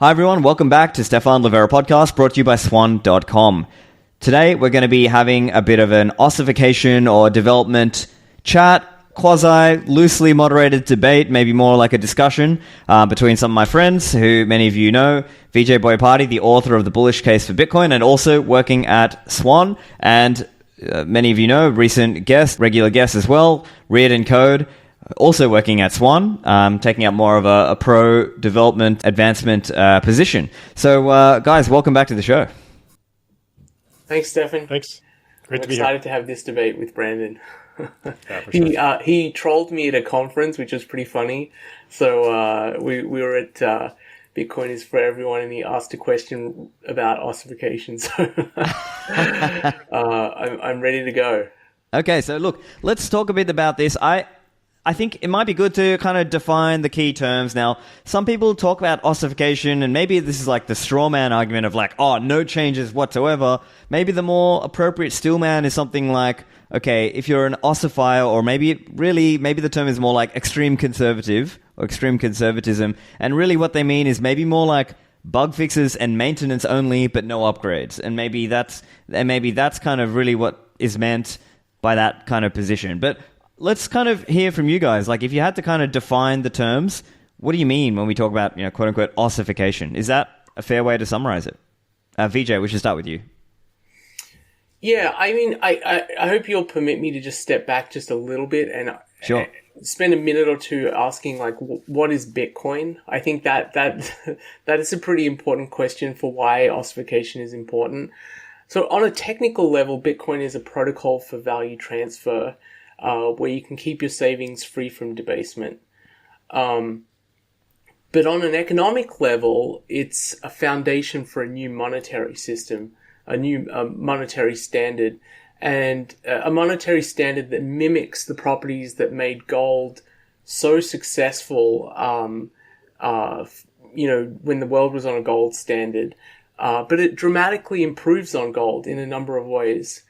Hi everyone, welcome back to Stefan Livera podcast brought to you by swan.com. Today we're going to be having a bit of an ossification or development chat, quasi loosely moderated debate, maybe more like a discussion between some of my friends who many of you know. Vijay Boyapati, the author of The Bullish Case for Bitcoin and also working at Swan, and many of you know, recent guest, regular guest as well, Reardencode, also working at Swan, taking up more of a pro-development advancement position. So, guys, welcome back to the show. Thanks, Stefan. Thanks. Great to I'm be here. excited to have this debate with Brandon. Yeah, for sure. He trolled me at a conference, which was pretty funny. So we were at Bitcoin is for Everyone, and he asked a question about ossification. So I'm ready to go. Okay, so look, let's talk a bit about this. I think it might be good to kind of define the key terms. Now, some people talk about ossification, and maybe this is like the straw man argument of like, oh, no changes whatsoever. Maybe the more appropriate still man is something like, okay, if you're an ossifier, or maybe the term is more like extreme conservative or extreme conservatism. And really what they mean is maybe more like bug fixes and maintenance only, but no upgrades. And maybe that's kind of really what is meant by that kind of position. But let's kind of hear from you guys. Like, if you had to kind of define the terms, what do you mean when we talk about, quote unquote, ossification? Is that a fair way to summarize it? Vijay, we should start with you. Yeah, I mean, I hope you'll permit me to just step back just a little bit and Sure. Spend a minute or two asking, like, what is Bitcoin? I think that is a pretty important question for why ossification is important. So on a technical level, Bitcoin is a protocol for value transfer, where you can keep your savings free from debasement. But on an economic level, it's a foundation for a new monetary system, a new monetary standard, and a monetary standard that mimics the properties that made gold so successful, when the world was on a gold standard. But it dramatically improves on gold in a number of ways.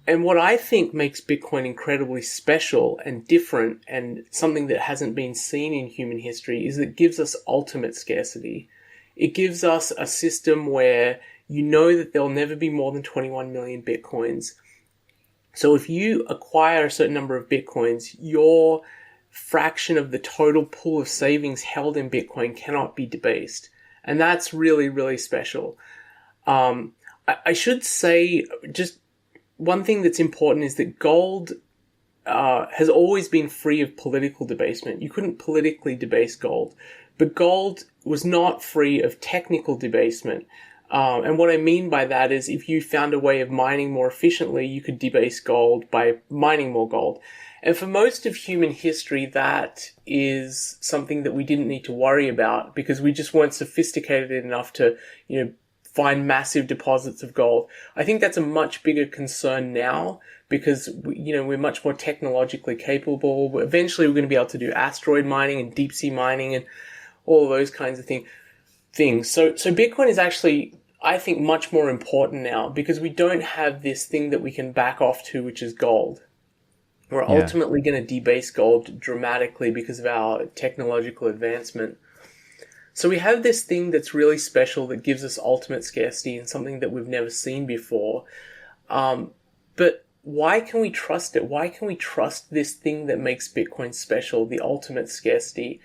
And what I think makes Bitcoin incredibly special and different, and something that hasn't been seen in human history, is it gives us ultimate scarcity. It gives us a system where you know that there'll never be more than 21 million Bitcoins. So if you acquire a certain number of Bitcoins, your fraction of the total pool of savings held in Bitcoin cannot be debased. And that's really, really special. I should say, just one thing that's important is that gold has always been free of political debasement. You couldn't politically debase gold, but gold was not free of technical debasement. And what I mean by that is if you found a way of mining more efficiently, you could debase gold by mining more gold. And for most of human history, that is something that we didn't need to worry about because we just weren't sophisticated enough to, find massive deposits of gold. I think that's a much bigger concern now because, we're much more technologically capable. Eventually, we're going to be able to do asteroid mining and deep sea mining and all of those kinds of things. So Bitcoin is actually, I think, much more important now because we don't have this thing that we can back off to, which is gold. We're ultimately going to debase gold dramatically because of our technological advancement. So we have this thing that's really special that gives us ultimate scarcity and something that we've never seen before. But why can we trust it? Why can we trust this thing that makes Bitcoin special, the ultimate scarcity?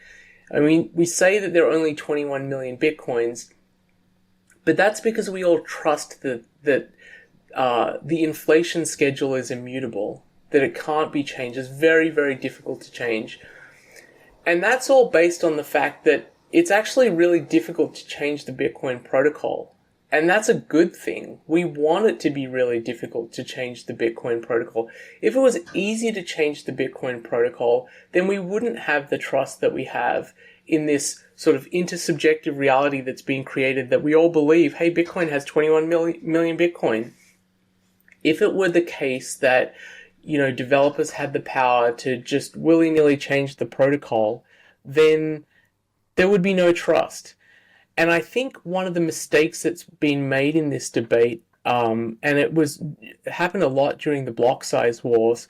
I mean, we say that there are only 21 million Bitcoins, but that's because we all trust that the inflation schedule is immutable, that it can't be changed. It's very, very difficult to change. And that's all based on the fact that it's actually really difficult to change the Bitcoin protocol. And that's a good thing. We want it to be really difficult to change the Bitcoin protocol. If it was easy to change the Bitcoin protocol, then we wouldn't have the trust that we have in this sort of intersubjective reality that's being created that we all believe, hey, Bitcoin has 21 million Bitcoin. If it were the case that, developers had the power to just willy-nilly change the protocol, then there would be no trust. And I think one of the mistakes that's been made in this debate, and it happened a lot during the block size wars,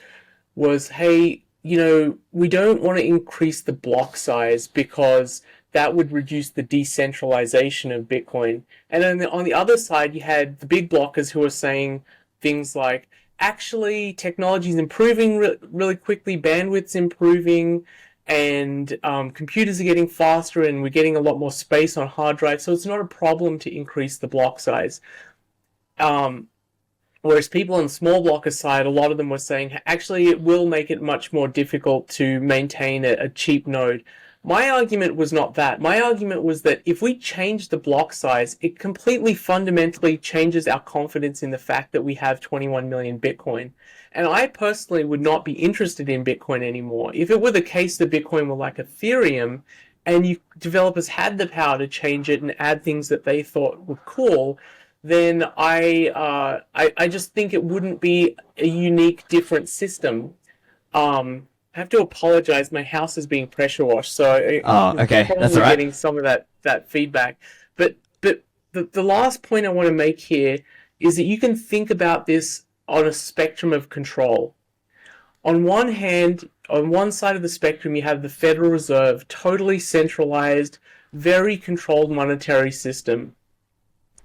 was, hey, we don't want to increase the block size because that would reduce the decentralization of Bitcoin. And then on the other side, you had the big blockers who were saying things like, actually, technology is improving really quickly, bandwidth's improving, and computers are getting faster, and we're getting a lot more space on hard drives, so it's not a problem to increase the block size. Whereas people on the small blocker side, a lot of them were saying, actually, it will make it much more difficult to maintain a cheap node. My argument was not that. My argument was that if we change the block size, it completely fundamentally changes our confidence in the fact that we have 21 million Bitcoin. And I personally would not be interested in Bitcoin anymore. If it were the case that Bitcoin were like Ethereum, and developers had the power to change it and add things that they thought were cool, then I just think it wouldn't be a unique, different system. I have to apologize. My house is being pressure washed, so okay, that's all right. Getting some of that feedback. But the last point I want to make here is that you can think about this on a spectrum of control. On one hand, on one side of the spectrum, you have the Federal Reserve, totally centralized, very controlled monetary system.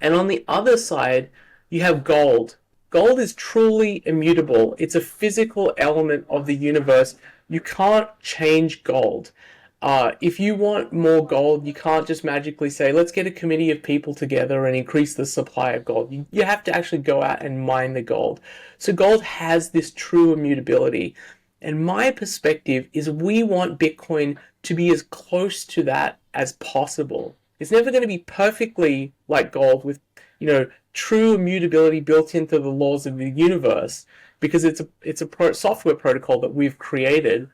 And on the other side, you have gold. Gold is truly immutable. It's a physical element of the universe. You can't change gold. If you want more gold, you can't just magically say, let's get a committee of people together and increase the supply of gold. You have to actually go out and mine the gold. So gold has this true immutability. And my perspective is we want Bitcoin to be as close to that as possible. It's never going to be perfectly like gold with, true immutability built into the laws of the universe, because it's a software protocol that we've created.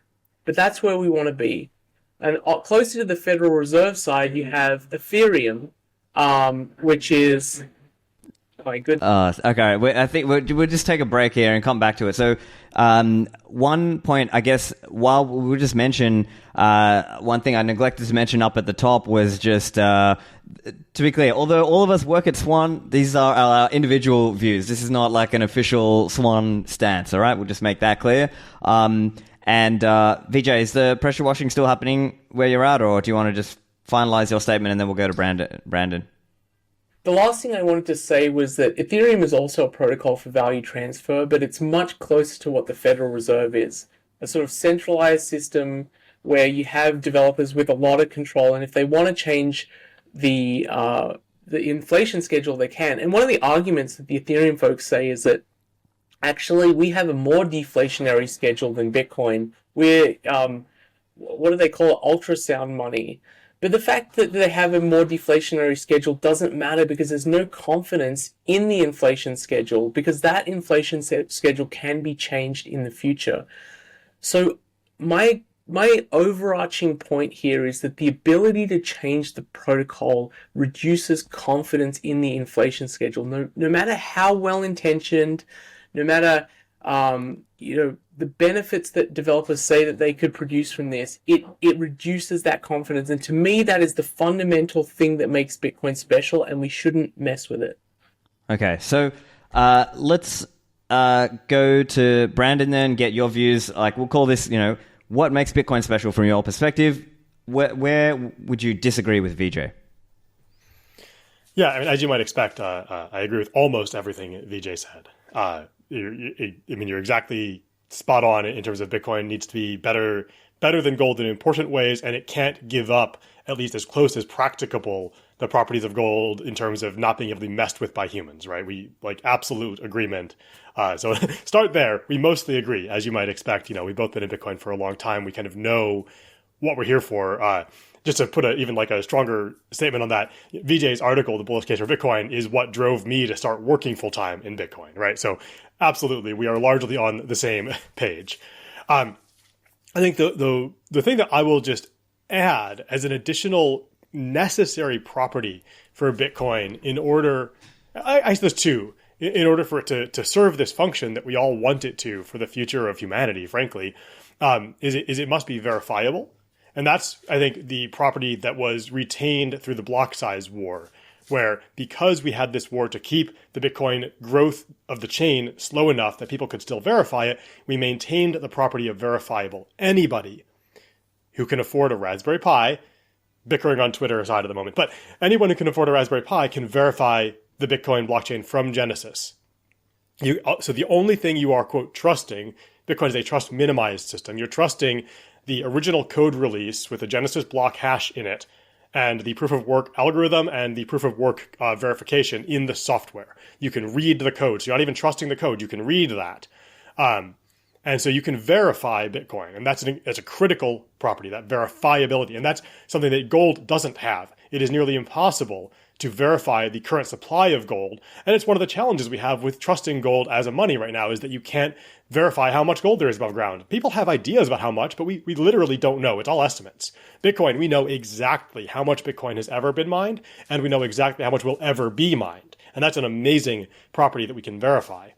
But that's where we want to be. And closer to the Federal Reserve side, you have Ethereum, which is... Oh, good. Okay, I think we'll just take a break here and come back to it. So, one point, I guess, while we just mention, one thing I neglected to mention up at the top was just, to be clear, although all of us work at Swan, these are our individual views. This is not like an official Swan stance, all right? We'll just make that clear. And Vijay, is the pressure washing still happening where you're at, or do you want to just finalize your statement and then we'll go to Brandon? The last thing I wanted to say was that Ethereum is also a protocol for value transfer, but it's much closer to what the Federal Reserve is. A sort of centralized system where you have developers with a lot of control, and if they want to change the inflation schedule, they can. And one of the arguments that the Ethereum folks say is that actually we have a more deflationary schedule than Bitcoin. We're, what do they call it? Ultrasound money. But the fact that they have a more deflationary schedule doesn't matter, because there's no confidence in the inflation schedule, because that inflation schedule can be changed in the future. So my overarching point here is that the ability to change the protocol reduces confidence in the inflation schedule. No matter how well-intentioned, no matter the benefits that developers say that they could produce from this, it reduces that confidence. And to me, that is the fundamental thing that makes Bitcoin special, and we shouldn't mess with it. Okay, so let's go to Brandon then, get your views. Like, we'll call this, what makes Bitcoin special from your perspective? Where would you disagree with Vijay? Yeah, I mean, as you might expect, I agree with almost everything Vijay said. You're exactly spot on in terms of Bitcoin needs to be better than gold in important ways, and it can't give up, at least as close as practicable, the properties of gold in terms of not being able to be messed with by humans, right? We absolute agreement. So start there. We mostly agree, as you might expect. We've both been in Bitcoin for a long time. We kind of know what we're here for. Just to put a stronger statement on that, Vijay's article, The Bullish Case for Bitcoin, is what drove me to start working full-time in Bitcoin, right? So absolutely, we are largely on the same page. I think the thing that I will just add as an additional necessary property for Bitcoin in order, I suppose two, in order for it to serve this function that we all want it to for the future of humanity, frankly, is it must be verifiable. And that's, I think, the property that was retained through the block size war, where because we had this war to keep the Bitcoin growth of the chain slow enough that people could still verify it, we maintained the property of verifiable. Anybody who can afford a Raspberry Pi bickering on Twitter aside at the moment, but anyone who can afford a Raspberry Pi can verify the Bitcoin blockchain from Genesis. So the only thing you are, quote, trusting, Bitcoin is a trust minimized system. You're trusting the original code release with the Genesis block hash in it and the proof of work algorithm and the proof of work verification in the software. You can read the code. So you're not even trusting the code. You can read that. And so you can verify Bitcoin. And that's a critical property, that verifiability. And that's something that gold doesn't have. It is nearly impossible to verify the current supply of gold. And it's one of the challenges we have with trusting gold as a money right now is that you can't verify how much gold there is above ground. People have ideas about how much, but we literally don't know. It's all estimates. Bitcoin, we know exactly how much Bitcoin has ever been mined, and we know exactly how much will ever be mined. And that's an amazing property that we can verify.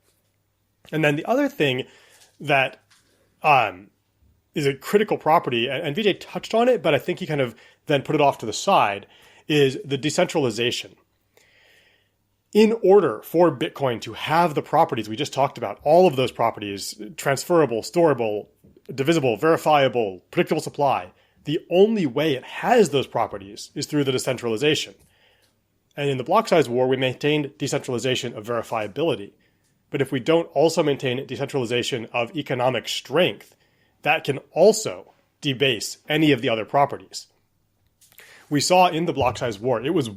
And then the other thing that is a critical property, and Vijay touched on it, but I think he kind of then put it off to the side, is the decentralization. In order for Bitcoin to have the properties we just talked about, all of those properties, transferable, storable, divisible, verifiable, predictable supply, the only way it has those properties is through the decentralization. And in the block size war, we maintained decentralization of verifiability. But if we don't also maintain decentralization of economic strength, that can also debase any of the other properties. We saw in the block size war, it was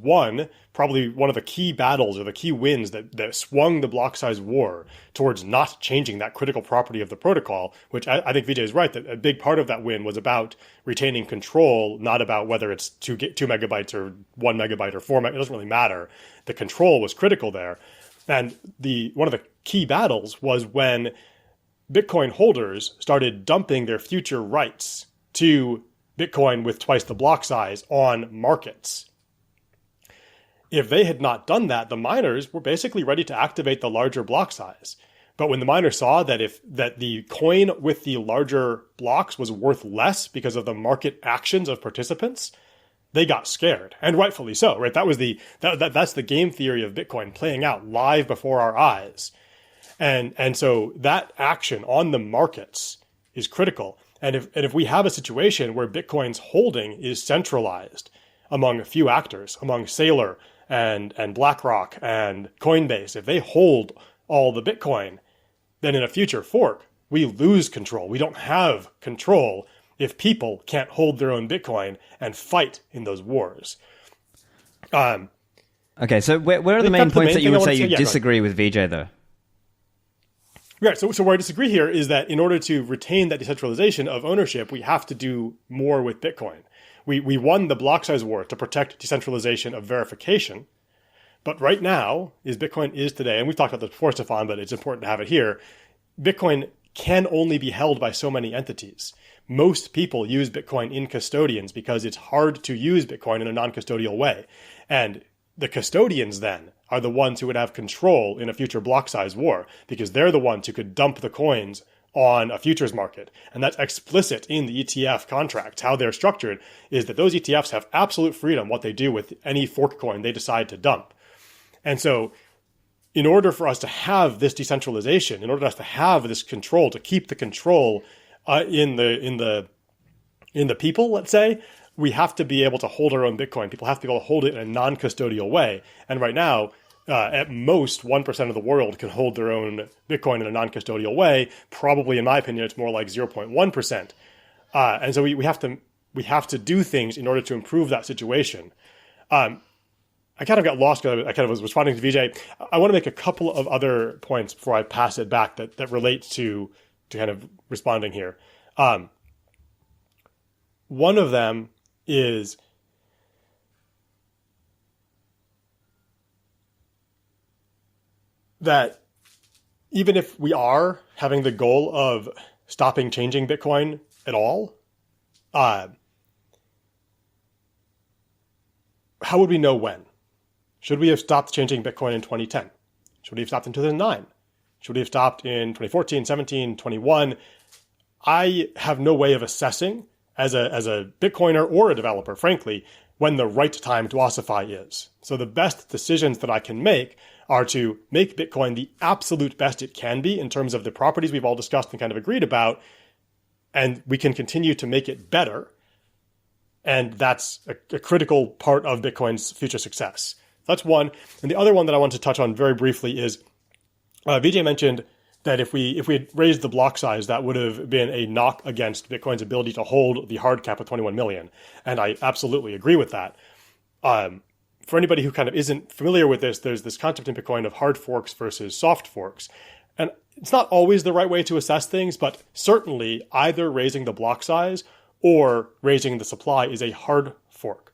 probably one of the key battles or the key wins that swung the block size war towards not changing that critical property of the protocol, which I think Vijay is right, that a big part of that win was about retaining control, not about whether it's 2 megabytes or 1 megabyte or 4 megabytes. It doesn't really matter. The control was critical there. And one of the key battles was when Bitcoin holders started dumping their future rights to Bitcoin with twice the block size on markets. If they had not done that, the miners were basically ready to activate the larger block size. But when the miners saw that the coin with the larger blocks was worth less because of the market actions of participants, they got scared, and rightfully so, right? That's the game theory of Bitcoin playing out live before our eyes. And so that action on the markets is critical. And if we have a situation where Bitcoin's holding is centralized among a few actors, among Saylor and BlackRock and Coinbase, if they hold all the Bitcoin, then in a future fork, we lose control. We don't have control if people can't hold their own Bitcoin and fight in those wars. Okay, so where are the main points that you would say you disagree with Vijay, though? Right. So where I disagree here is that in order to retain that decentralization of ownership, we have to do more with Bitcoin. We won the block size war to protect decentralization of verification. But right now, Bitcoin is today, and we've talked about this before, Stefan, but it's important to have it here, Bitcoin can only be held by so many entities. Most people use Bitcoin in custodians because it's hard to use Bitcoin in a non-custodial way. And the custodians then are the ones who would have control in a future block size war because they're the ones who could dump the coins on a futures market. And that's explicit in the ETF contracts. How they're structured is that those ETFs have absolute freedom what they do with any fork coin they decide to dump. And so in order for us to have this decentralization, in order for us to have this control, to keep the control in the people, let's say, we have to be able to hold our own Bitcoin. People have to be able to hold it in a non-custodial way. And right now, at most, 1% of the world can hold their own Bitcoin in a non-custodial way. Probably, in my opinion, it's more like 0.1%. And so we have to do things in order to improve that situation. I kind of got lost because I kind of was responding to Vijay. I want to make a couple of other points before I pass it back that relate to kind of responding here. One of them is that even if we are having the goal of stopping changing Bitcoin at all, how would we know when? Should we have stopped changing Bitcoin in 2010? Should we have stopped in 2009? Should we have stopped in 2014, 17, 21? I have no way of assessing as a Bitcoiner or a developer, frankly, when the right time to ossify is. So the best decisions that I can make are to make Bitcoin the absolute best it can be in terms of the properties we've all discussed and kind of agreed about, and we can continue to make it better. And that's a critical part of Bitcoin's future success. That's one. And the other one that I want to touch on very briefly is Vijay mentioned that if we had raised the block size, that would have been a knock against Bitcoin's ability to hold the hard cap of 21 million. And I absolutely agree with that. For anybody who kind of isn't familiar with this, there's this concept in Bitcoin of hard forks versus soft forks. And it's not always the right way to assess things, but certainly either raising the block size or raising the supply is a hard fork.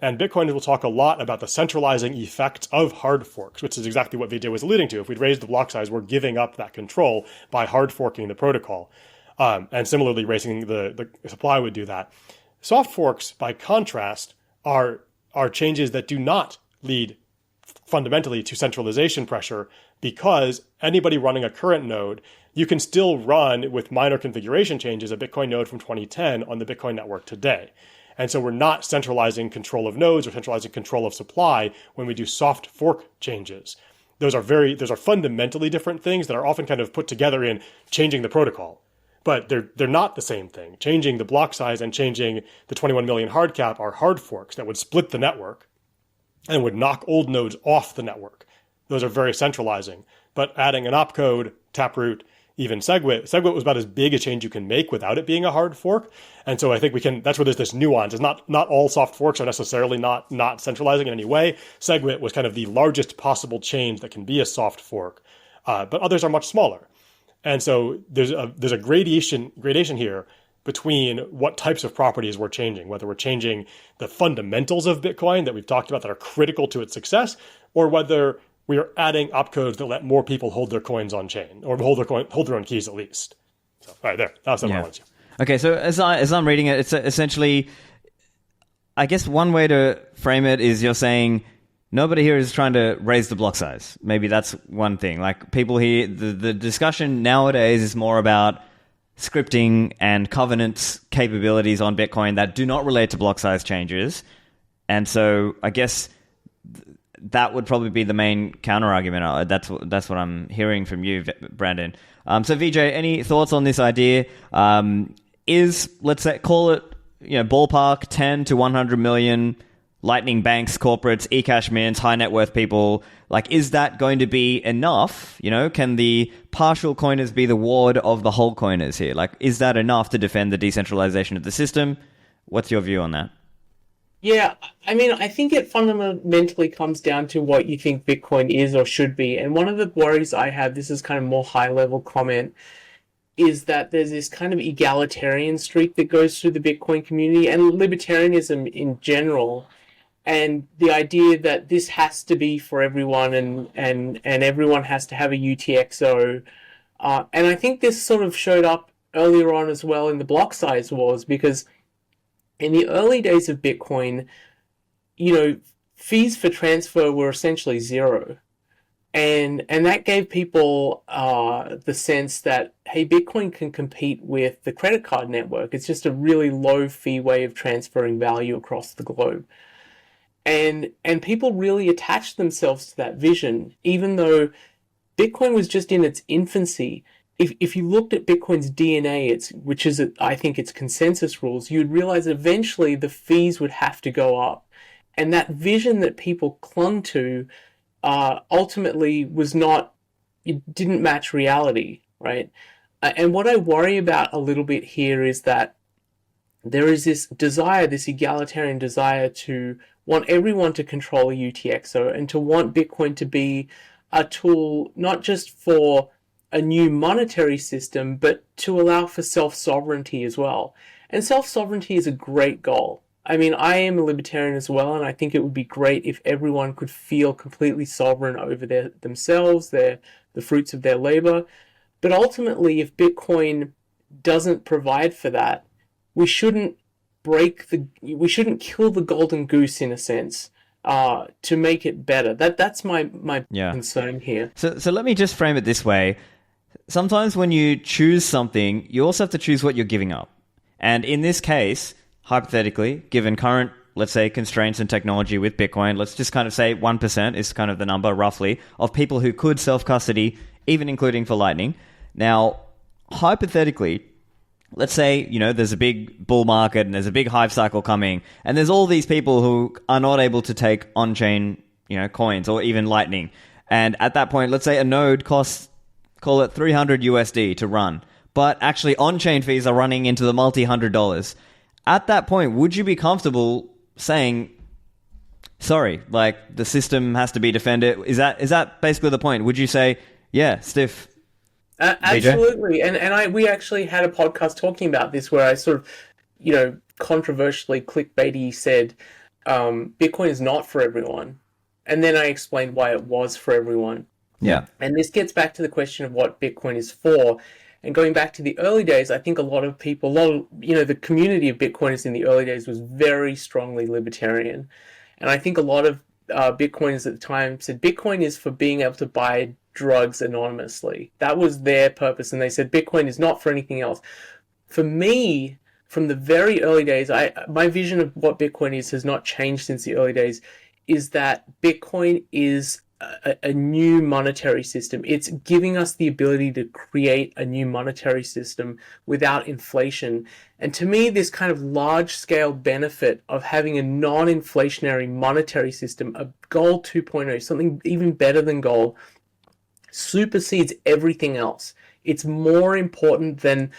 And Bitcoiners will talk a lot about the centralizing effects of hard forks, which is exactly what Vijay was alluding to. If we'd raised the block size, we're giving up that control by hard forking the protocol. And similarly, raising the supply would do that. Soft forks, by contrast, are changes that do not lead fundamentally to centralization pressure, because anybody running a current node, you can still run with minor configuration changes a Bitcoin node from 2010 on the Bitcoin network today. And so we're not centralizing control of nodes or centralizing control of supply when we do soft fork changes. Those are fundamentally different things that are often kind of put together in changing the protocol. But they're not the same thing. Changing the block size and changing the 21 million hard cap are hard forks that would split the network and would knock old nodes off the network. Those are very centralizing. But adding an opcode, taproot, even SegWit was about as big a change you can make without it being a hard fork. And so I think that's where there's this nuance. It's not all soft forks are necessarily not centralizing in any way. SegWit was kind of the largest possible change that can be a soft fork, but others are much smaller. And so there's a gradation here between what types of properties we're changing, whether we're changing the fundamentals of Bitcoin that we've talked about that are critical to its success, or whether we are adding opcodes that let more people hold their coins on chain, or hold their own keys at least. So, all right, there. That's what I wanted to. Okay, so as I'm reading it, it's essentially, I guess one way to frame it is you're saying nobody here is trying to raise the block size. Maybe that's one thing. Like people here, the discussion nowadays is more about scripting and governance capabilities on Bitcoin that do not relate to block size changes. And so I guess that would probably be the main counter argument. That's what I'm hearing from you, Brandon. So Vijay, any thoughts on this idea? Is, let's say, call it, ballpark 10 to 100 million Lightning banks, corporates, eCash mints, high net worth people, like, is that going to be enough? Can the partial coiners be the ward of the whole coiners here? Like, is that enough to defend the decentralization of the system? What's your view on that? Yeah, I mean, I think it fundamentally comes down to what you think Bitcoin is or should be. And one of the worries I have, this is kind of more high-level comment, is that there's this kind of egalitarian streak that goes through the Bitcoin community and libertarianism in general. And the idea that this has to be for everyone and everyone has to have a UTXO. And I think this sort of showed up earlier on as well in the block size wars, because in the early days of Bitcoin, fees for transfer were essentially zero. And that gave people the sense that, hey, Bitcoin can compete with the credit card network. It's just a really low fee way of transferring value across the globe. And people really attached themselves to that vision, even though Bitcoin was just in its infancy. If you looked at Bitcoin's DNA, which is, I think, its consensus rules, you'd realize that eventually the fees would have to go up. And that vision that people clung to ultimately it didn't match reality, right? And what I worry about a little bit here is that there is this desire, this egalitarian desire to want everyone to control a UTXO and to want Bitcoin to be a tool not just for a new monetary system, but to allow for self-sovereignty as well. And self-sovereignty is a great goal. I mean, I am a libertarian as well, and I think it would be great if everyone could feel completely sovereign over themselves, the fruits of their labor. But ultimately, if Bitcoin doesn't provide for that, we shouldn't kill the golden goose, in a sense, to make it better. That's my concern here. So let me just frame it this way. Sometimes when you choose something, you also have to choose what you're giving up. And in this case, hypothetically, given current, let's say, constraints and technology with Bitcoin, let's just kind of say 1% is kind of the number, roughly, of people who could self-custody, even including for Lightning. Now, hypothetically, let's say, there's a big bull market and there's a big hype cycle coming, and there's all these people who are not able to take on-chain, coins or even Lightning. And at that point, let's say a node costs, call it $300 to run, but actually on-chain fees are running into the multi-$100. At that point, would you be comfortable saying, sorry, like the system has to be defended? Is that basically the point? Would you say, yeah, stiff? Absolutely. And we actually had a podcast talking about this where I sort of, controversially clickbaity said, Bitcoin is not for everyone. And then I explained why it was for everyone. Yeah. And this gets back to the question of what Bitcoin is for. And going back to the early days, I think a lot of people, the community of Bitcoiners in the early days was very strongly libertarian. And I think a lot of Bitcoiners at the time said Bitcoin is for being able to buy drugs anonymously. That was their purpose. And they said Bitcoin is not for anything else. For me, from the very early days, my vision of what Bitcoin is has not changed since the early days, is that Bitcoin is a new monetary system. It's giving us the ability to create a new monetary system without inflation. And to me, this kind of large-scale benefit of having a non-inflationary monetary system, a gold 2.0, something even better than gold, supersedes everything else. It's more important than,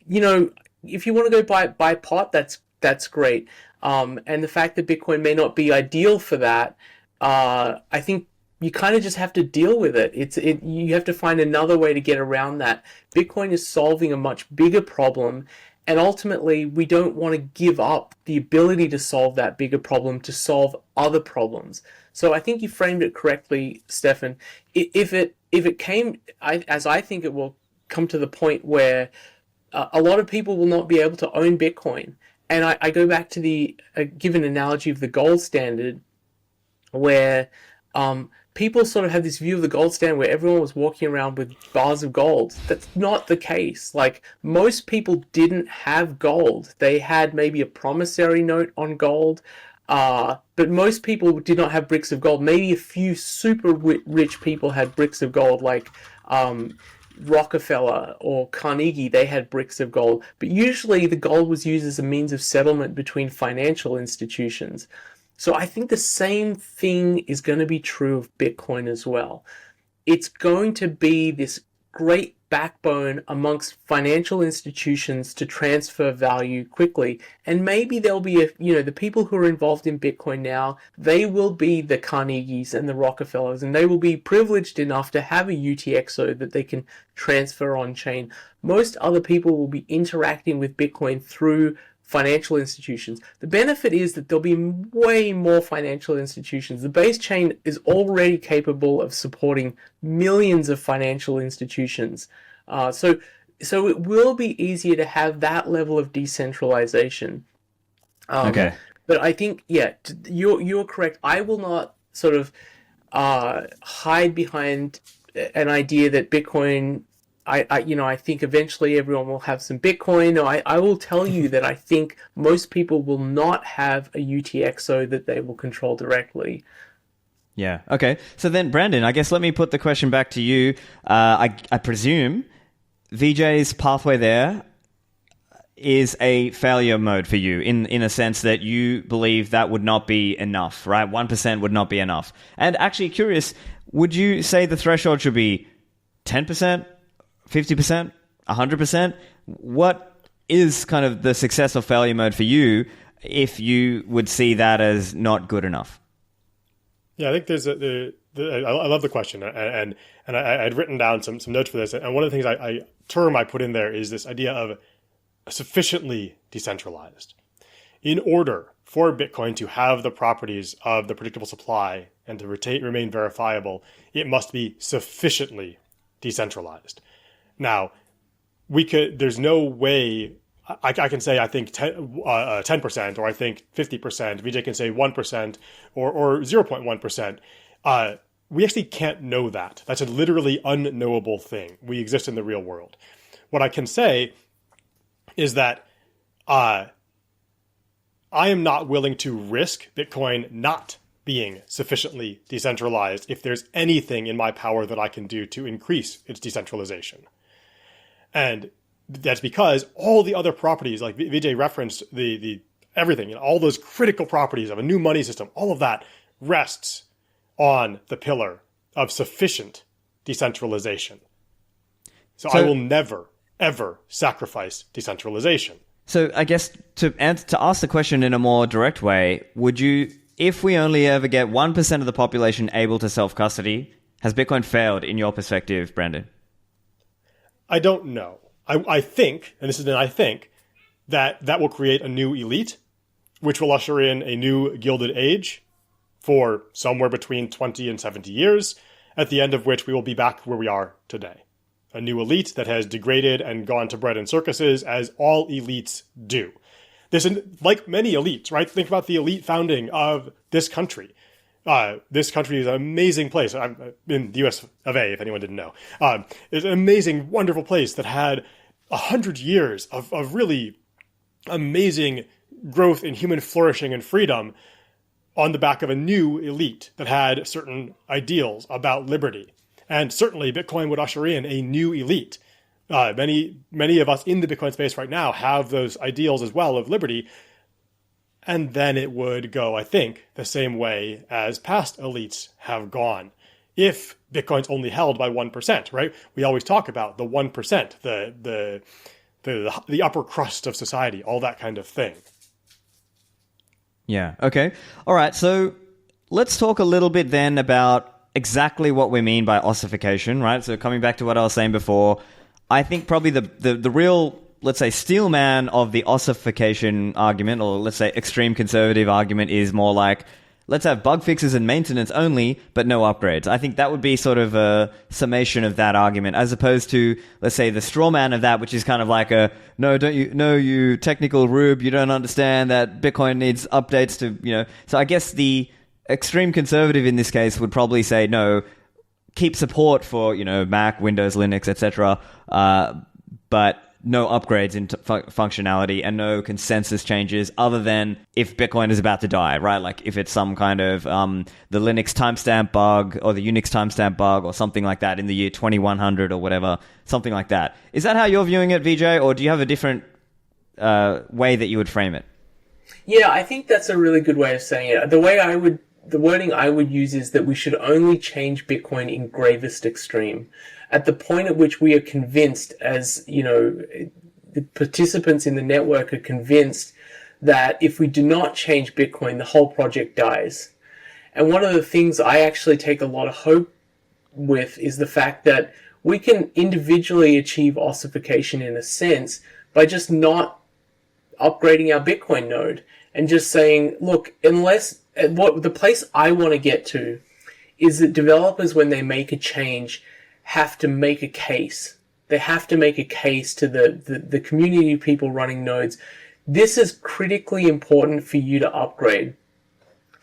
if you want to go buy pot, that's great. And the fact that Bitcoin may not be ideal for that, I think you kind of just have to deal with it. You have to find another way to get around that. Bitcoin is solving a much bigger problem, and ultimately we don't want to give up the ability to solve that bigger problem to solve other problems. So I think you framed it correctly, Stefan. If it came, as I think it will come to the point where a lot of people will not be able to own Bitcoin. And I go back to give an analogy of the gold standard, where people sort of have this view of the gold standard where everyone was walking around with bars of gold. That's not the case. Like, most people didn't have gold. They had maybe a promissory note on gold, but most people did not have bricks of gold. Maybe a few super rich people had bricks of gold, like Rockefeller or Carnegie. They had bricks of gold. But usually the gold was used as a means of settlement between financial institutions. So I think the same thing is going to be true of Bitcoin as well. It's going to be this great backbone amongst financial institutions to transfer value quickly. And maybe there'll be the people who are involved in Bitcoin now, they will be the Carnegies and the Rockefellers, and they will be privileged enough to have a UTXO that they can transfer on chain. Most other people will be interacting with Bitcoin through financial institutions. The benefit is that there'll be way more financial institutions. The base chain is already capable of supporting millions of financial institutions. So it will be easier to have that level of decentralization. Okay. But I think, you're correct. I will not sort of hide behind an idea that Bitcoin, I think eventually everyone will have some Bitcoin. No, I will tell you that I think most people will not have a UTXO that they will control directly. Yeah. Okay. So then, Brandon, I guess let me put the question back to you. I presume Vijay's pathway there is a failure mode for you in a sense that you believe that would not be enough, right? 1% would not be enough. And actually curious, would you say the threshold should be 10%? 50%? 100%? What is kind of the success or failure mode for you if you would see that as not good enough? Yeah, I think there's I love the question, and I'd written down some notes for this, and one of the things I put in there is this idea of sufficiently decentralized. In order for Bitcoin to have the properties of the predictable supply and to remain verifiable, it must be sufficiently decentralized. Now, there's no way I can say I think 10% or I think 50%. Vijay can say 1% or 0.1%. We actually can't know that. That's a literally unknowable thing. We exist in the real world. What I can say is that I am not willing to risk Bitcoin not being sufficiently decentralized if there's anything in my power that I can do to increase its decentralization. And that's because all the other properties, like Vijay referenced, the everything, all those critical properties of a new money system, all of that rests on the pillar of sufficient decentralization. So I will never, ever sacrifice decentralization. So I guess to ask the question in a more direct way, would you, if we only ever get 1% of the population able to self-custody, has Bitcoin failed in your perspective, Brandon? I don't know. I think, and this is an I think, that will create a new elite, which will usher in a new Gilded Age for somewhere between 20 and 70 years, at the end of which we will be back where we are today. A new elite that has degraded and gone to bread and circuses, as all elites do. This, like many elites, right? Think about the elite founding of this country. This country is an amazing place. I'm in the US of A, if anyone didn't know. It's an amazing, wonderful place that had 100 years of really amazing growth in human flourishing and freedom on the back of a new elite that had certain ideals about liberty. And certainly Bitcoin would usher in a new elite. Many of us in the Bitcoin space right now have those ideals as well of liberty. And then it would go, I think, the same way as past elites have gone. If Bitcoin's only held by 1%, right? We always talk about the 1%, the upper crust of society, all that kind of thing. Yeah. Okay. All right. So let's talk a little bit then about exactly what we mean by ossification, right? So coming back to what I was saying before, I think probably the real, let's say, steelman of the ossification argument, or let's say extreme conservative argument, is more like, let's have bug fixes and maintenance only, but no upgrades. I think that would be sort of a summation of that argument, as opposed to, let's say, the straw man of that, which is kind of like you technical rube, you don't understand that Bitcoin needs updates to, So I guess the extreme conservative in this case would probably say, no, keep support for, Mac, Windows, Linux, etc., but no upgrades in functionality and no consensus changes other than if Bitcoin is about to die, right? Like if it's some kind of the Linux timestamp bug or the Unix timestamp bug or something like that in the year 2100 or whatever, something like that. Is that how you're viewing it, Vijay, or do you have a different way that you would frame it? Yeah, I think that's a really good way of saying it. The wording I would use is that we should only change Bitcoin in gravest extreme. At the point at which we are convinced, as the participants in the network are convinced that if we do not change Bitcoin, the whole project dies. And one of the things I actually take a lot of hope with is the fact that we can individually achieve ossification in a sense by just not upgrading our Bitcoin node and just saying, look, what the place I want to get to is that developers, when they make a change, have to make a case. They have to make a case to the community of people running nodes. This is critically important for you to upgrade.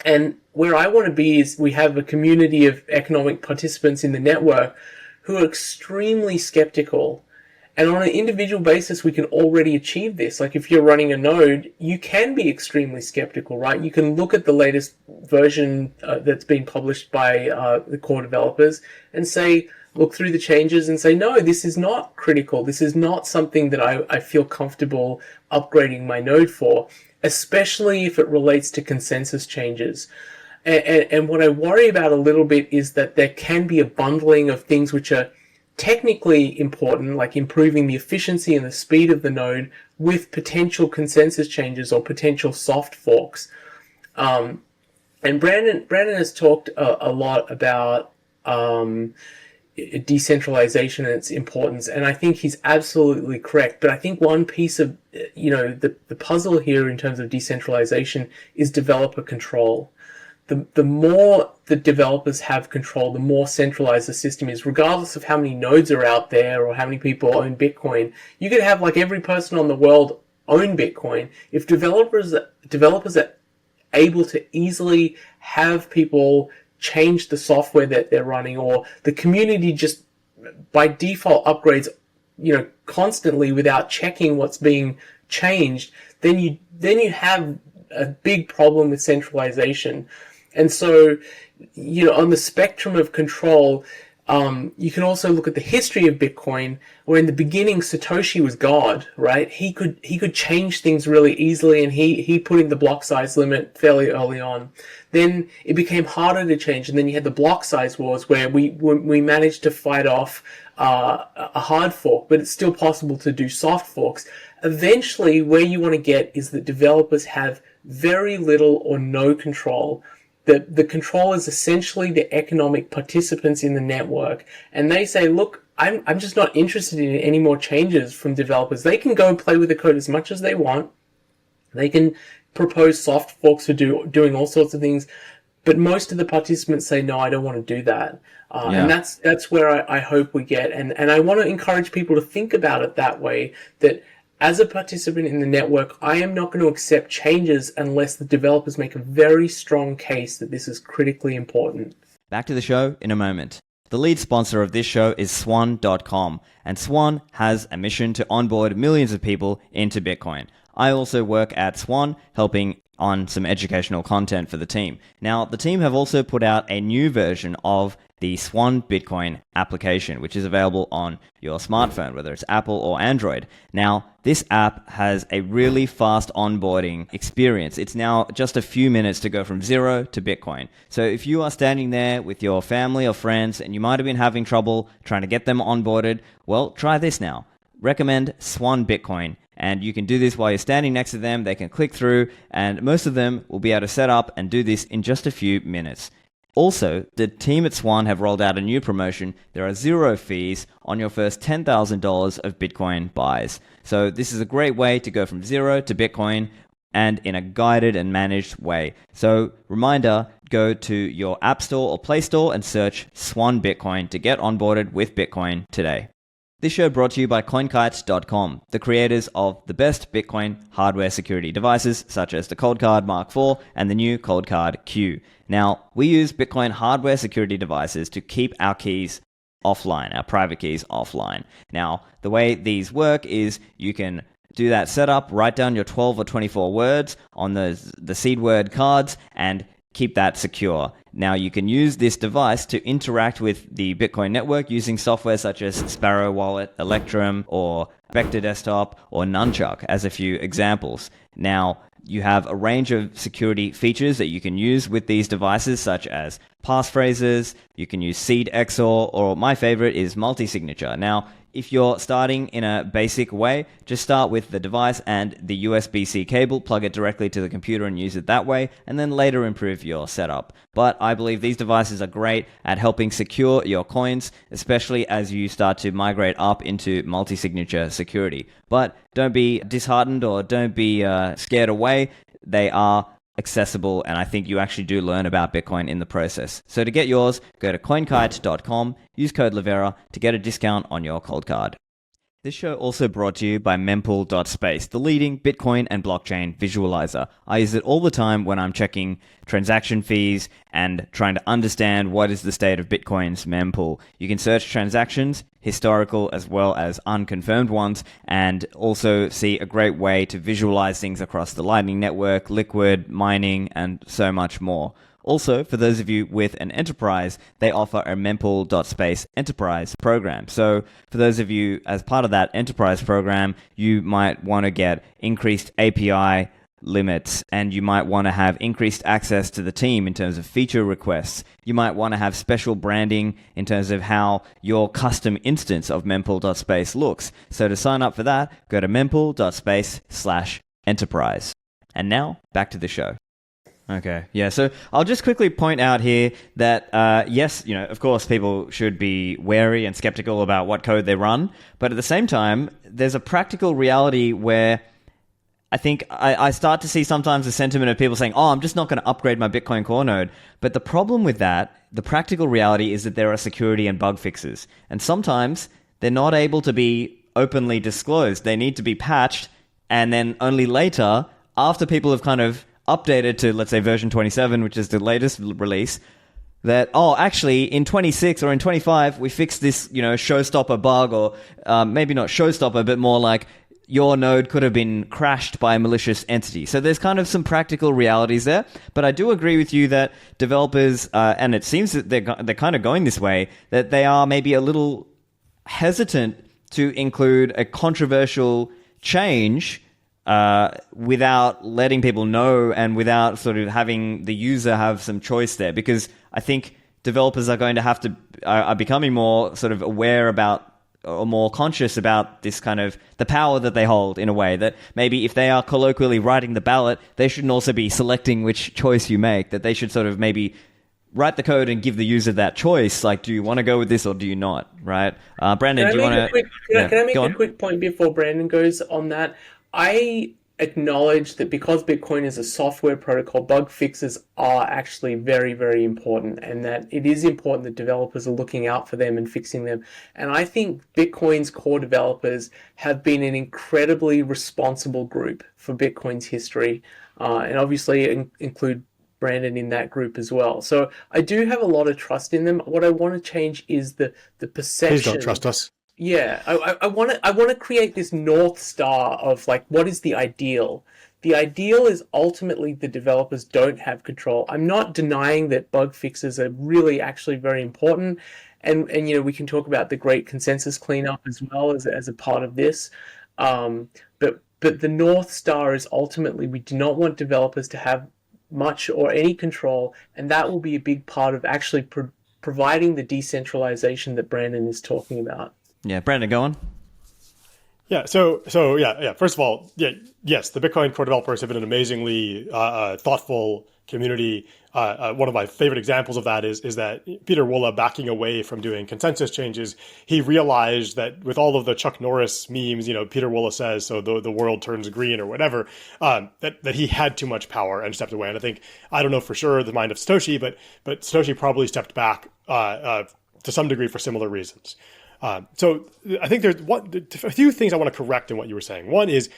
And where I want to be is we have a community of economic participants in the network who are extremely skeptical. And on an individual basis, we can already achieve this. Like if you're running a node, you can be extremely skeptical, right? You can look at the latest version that's been published by the core developers and say, look through the changes and say, no, this is not critical. This is not something that I feel comfortable upgrading my node for, especially if it relates to consensus changes. And what I worry about a little bit is that there can be a bundling of things which are technically important, like improving the efficiency and the speed of the node, with potential consensus changes or potential soft forks. And Brandon has talked a lot about decentralization and its importance, and I think he's absolutely correct. But I think one piece of the puzzle here in terms of decentralization is developer control. The more the developers have control, the more centralized the system is, regardless of how many nodes are out there or how many people own Bitcoin. You could have like every person on the world own Bitcoin. If developers are able to easily have people change the software that they're running, or the community just by default upgrades, constantly without checking what's being changed, then you have a big problem with centralization. And so, on the spectrum of control, You can also look at the history of Bitcoin, where in the beginning Satoshi was God, right? He could change things really easily, and he put in the block size limit fairly early on. Then it became harder to change, and then you had the block size wars, where we managed to fight off a hard fork, but it's still possible to do soft forks. Eventually, where you want to get is that developers have very little or no control. The control is essentially the economic participants in the network. And they say, look, I'm just not interested in any more changes from developers. They can go and play with the code as much as they want. They can propose soft forks for doing all sorts of things. But most of the participants say, no, I don't want to do that. And that's where I hope we get. And I want to encourage people to think about it that way, that as a participant in the network, I am not going to accept changes unless the developers make a very strong case that this is critically important. Back to the show in a moment. The lead sponsor of this show is Swan.com, and Swan has a mission to onboard millions of people into Bitcoin. I also work at Swan, helping on some educational content for the team. Now, the team have also put out a new version of the Swan Bitcoin application, which is available on your smartphone, whether it's Apple or Android. Now, this app has a really fast onboarding experience. It's now just a few minutes to go from zero to Bitcoin. So if you are standing there with your family or friends and you might have been having trouble trying to get them onboarded, well, try this now. Recommend Swan Bitcoin. And you can do this while you're standing next to them. They can click through, and most of them will be able to set up and do this in just a few minutes. Also, the team at Swan have rolled out a new promotion. There are 0 fees on your first $10,000 of Bitcoin buys. So this is a great way to go from zero to Bitcoin, and in a guided and managed way. So reminder, go to your App Store or Play Store and search Swan Bitcoin to get onboarded with Bitcoin today. This show brought to you by CoinKite.com, the creators of the best Bitcoin hardware security devices, such as the Coldcard Mark IV and the new Coldcard Q. Now, we use Bitcoin hardware security devices to keep our keys offline, our private keys offline. Now, the way these work is you can do that setup, write down your 12 or 24 words on the seed word cards, and keep that secure. Now, you can use this device to interact with the Bitcoin network using software such as Sparrow Wallet, Electrum, or Vector Desktop, or Nunchuck as a few examples. Now, you have a range of security features that you can use with these devices, such as passphrases, you can use seed XOR, or my favorite is multi-signature. Now, if you're starting in a basic way, just start with the device and the USB-C cable, plug it directly to the computer and use it that way, and then later improve your setup. But I believe these devices are great at helping secure your coins, especially as you start to migrate up into multi-signature security. But don't be disheartened or don't be scared away. They are accessible, and I think you actually do learn about Bitcoin in the process. So to get yours, go to coinkite.com, use code Livera to get a discount on your cold card. This show also brought to you by mempool.space, the leading Bitcoin and blockchain visualizer. I use it all the time when I'm checking transaction fees and trying to understand what is the state of Bitcoin's mempool. You can search transactions, historical as well as unconfirmed ones, and also see a great way to visualize things across the Lightning Network, Liquid, mining, and so much more. Also, for those of you with an enterprise, they offer a mempool.space enterprise program. So for those of you as part of that enterprise program, you might want to get increased API limits, and you might want to have increased access to the team in terms of feature requests. You might want to have special branding in terms of how your custom instance of mempool.space looks. So to sign up for that, go to mempool.space/enterprise. And now, back to the show. Okay, yeah, so I'll just quickly point out here that, yes, of course, people should be wary and skeptical about what code they run, but at the same time, there's a practical reality where I think I start to see sometimes the sentiment of people saying, I'm just not going to upgrade my Bitcoin Core node. But the problem with that, the practical reality is that there are security and bug fixes, and sometimes they're not able to be openly disclosed. They need to be patched, and then only later, after people have kind of updated to, let's say, version 27, which is the latest release, that, actually, in 26 or in 25, we fixed this, showstopper bug, or maybe not showstopper, but more like your node could have been crashed by a malicious entity. So there's kind of some practical realities there. But I do agree with you that developers, and it seems that they're kind of going this way, that they are maybe a little hesitant to include a controversial change without letting people know and without sort of having the user have some choice there. Because I think developers are going to have to, are becoming more sort of aware about or more conscious about this kind of the power that they hold in a way that maybe if they are colloquially writing the ballot, they shouldn't also be selecting which choice you make, that they should sort of maybe write the code and give the user that choice. Like, do you want to go with this or do you not? Right. Brandon, do you want to... Can I make a quick point before Brandon goes on that? I acknowledge that because Bitcoin is a software protocol, bug fixes are actually very, very important, and that it is important that developers are looking out for them and fixing them. And I think Bitcoin's core developers have been an incredibly responsible group for Bitcoin's history, and obviously include Brandon in that group as well. So I do have a lot of trust in them. What I want to change is the perception. Please don't trust us. Yeah, I want to create this North Star of like, what is the ideal? The ideal is ultimately the developers don't have control. I'm not denying that bug fixes are really actually very important, and you know, we can talk about the great consensus cleanup as well as a part of this. But the North Star is ultimately we do not want developers to have much or any control, and that will be a big part of actually providing the decentralization that Brandon is talking about. Yeah, Brandon, go on. Yeah, so yeah. First of all, yes, the Bitcoin core developers have been an amazingly thoughtful community. One of my favorite examples of that is that Peter Wolla, backing away from doing consensus changes, he realized that with all of the Chuck Norris memes, you know, Peter Wolla says, so the world turns green or whatever, that he had too much power and stepped away. And I think, I don't know for sure the mind of Satoshi, but Satoshi probably stepped back to some degree for similar reasons. So I think there's a few things I want to correct in what you were saying. One is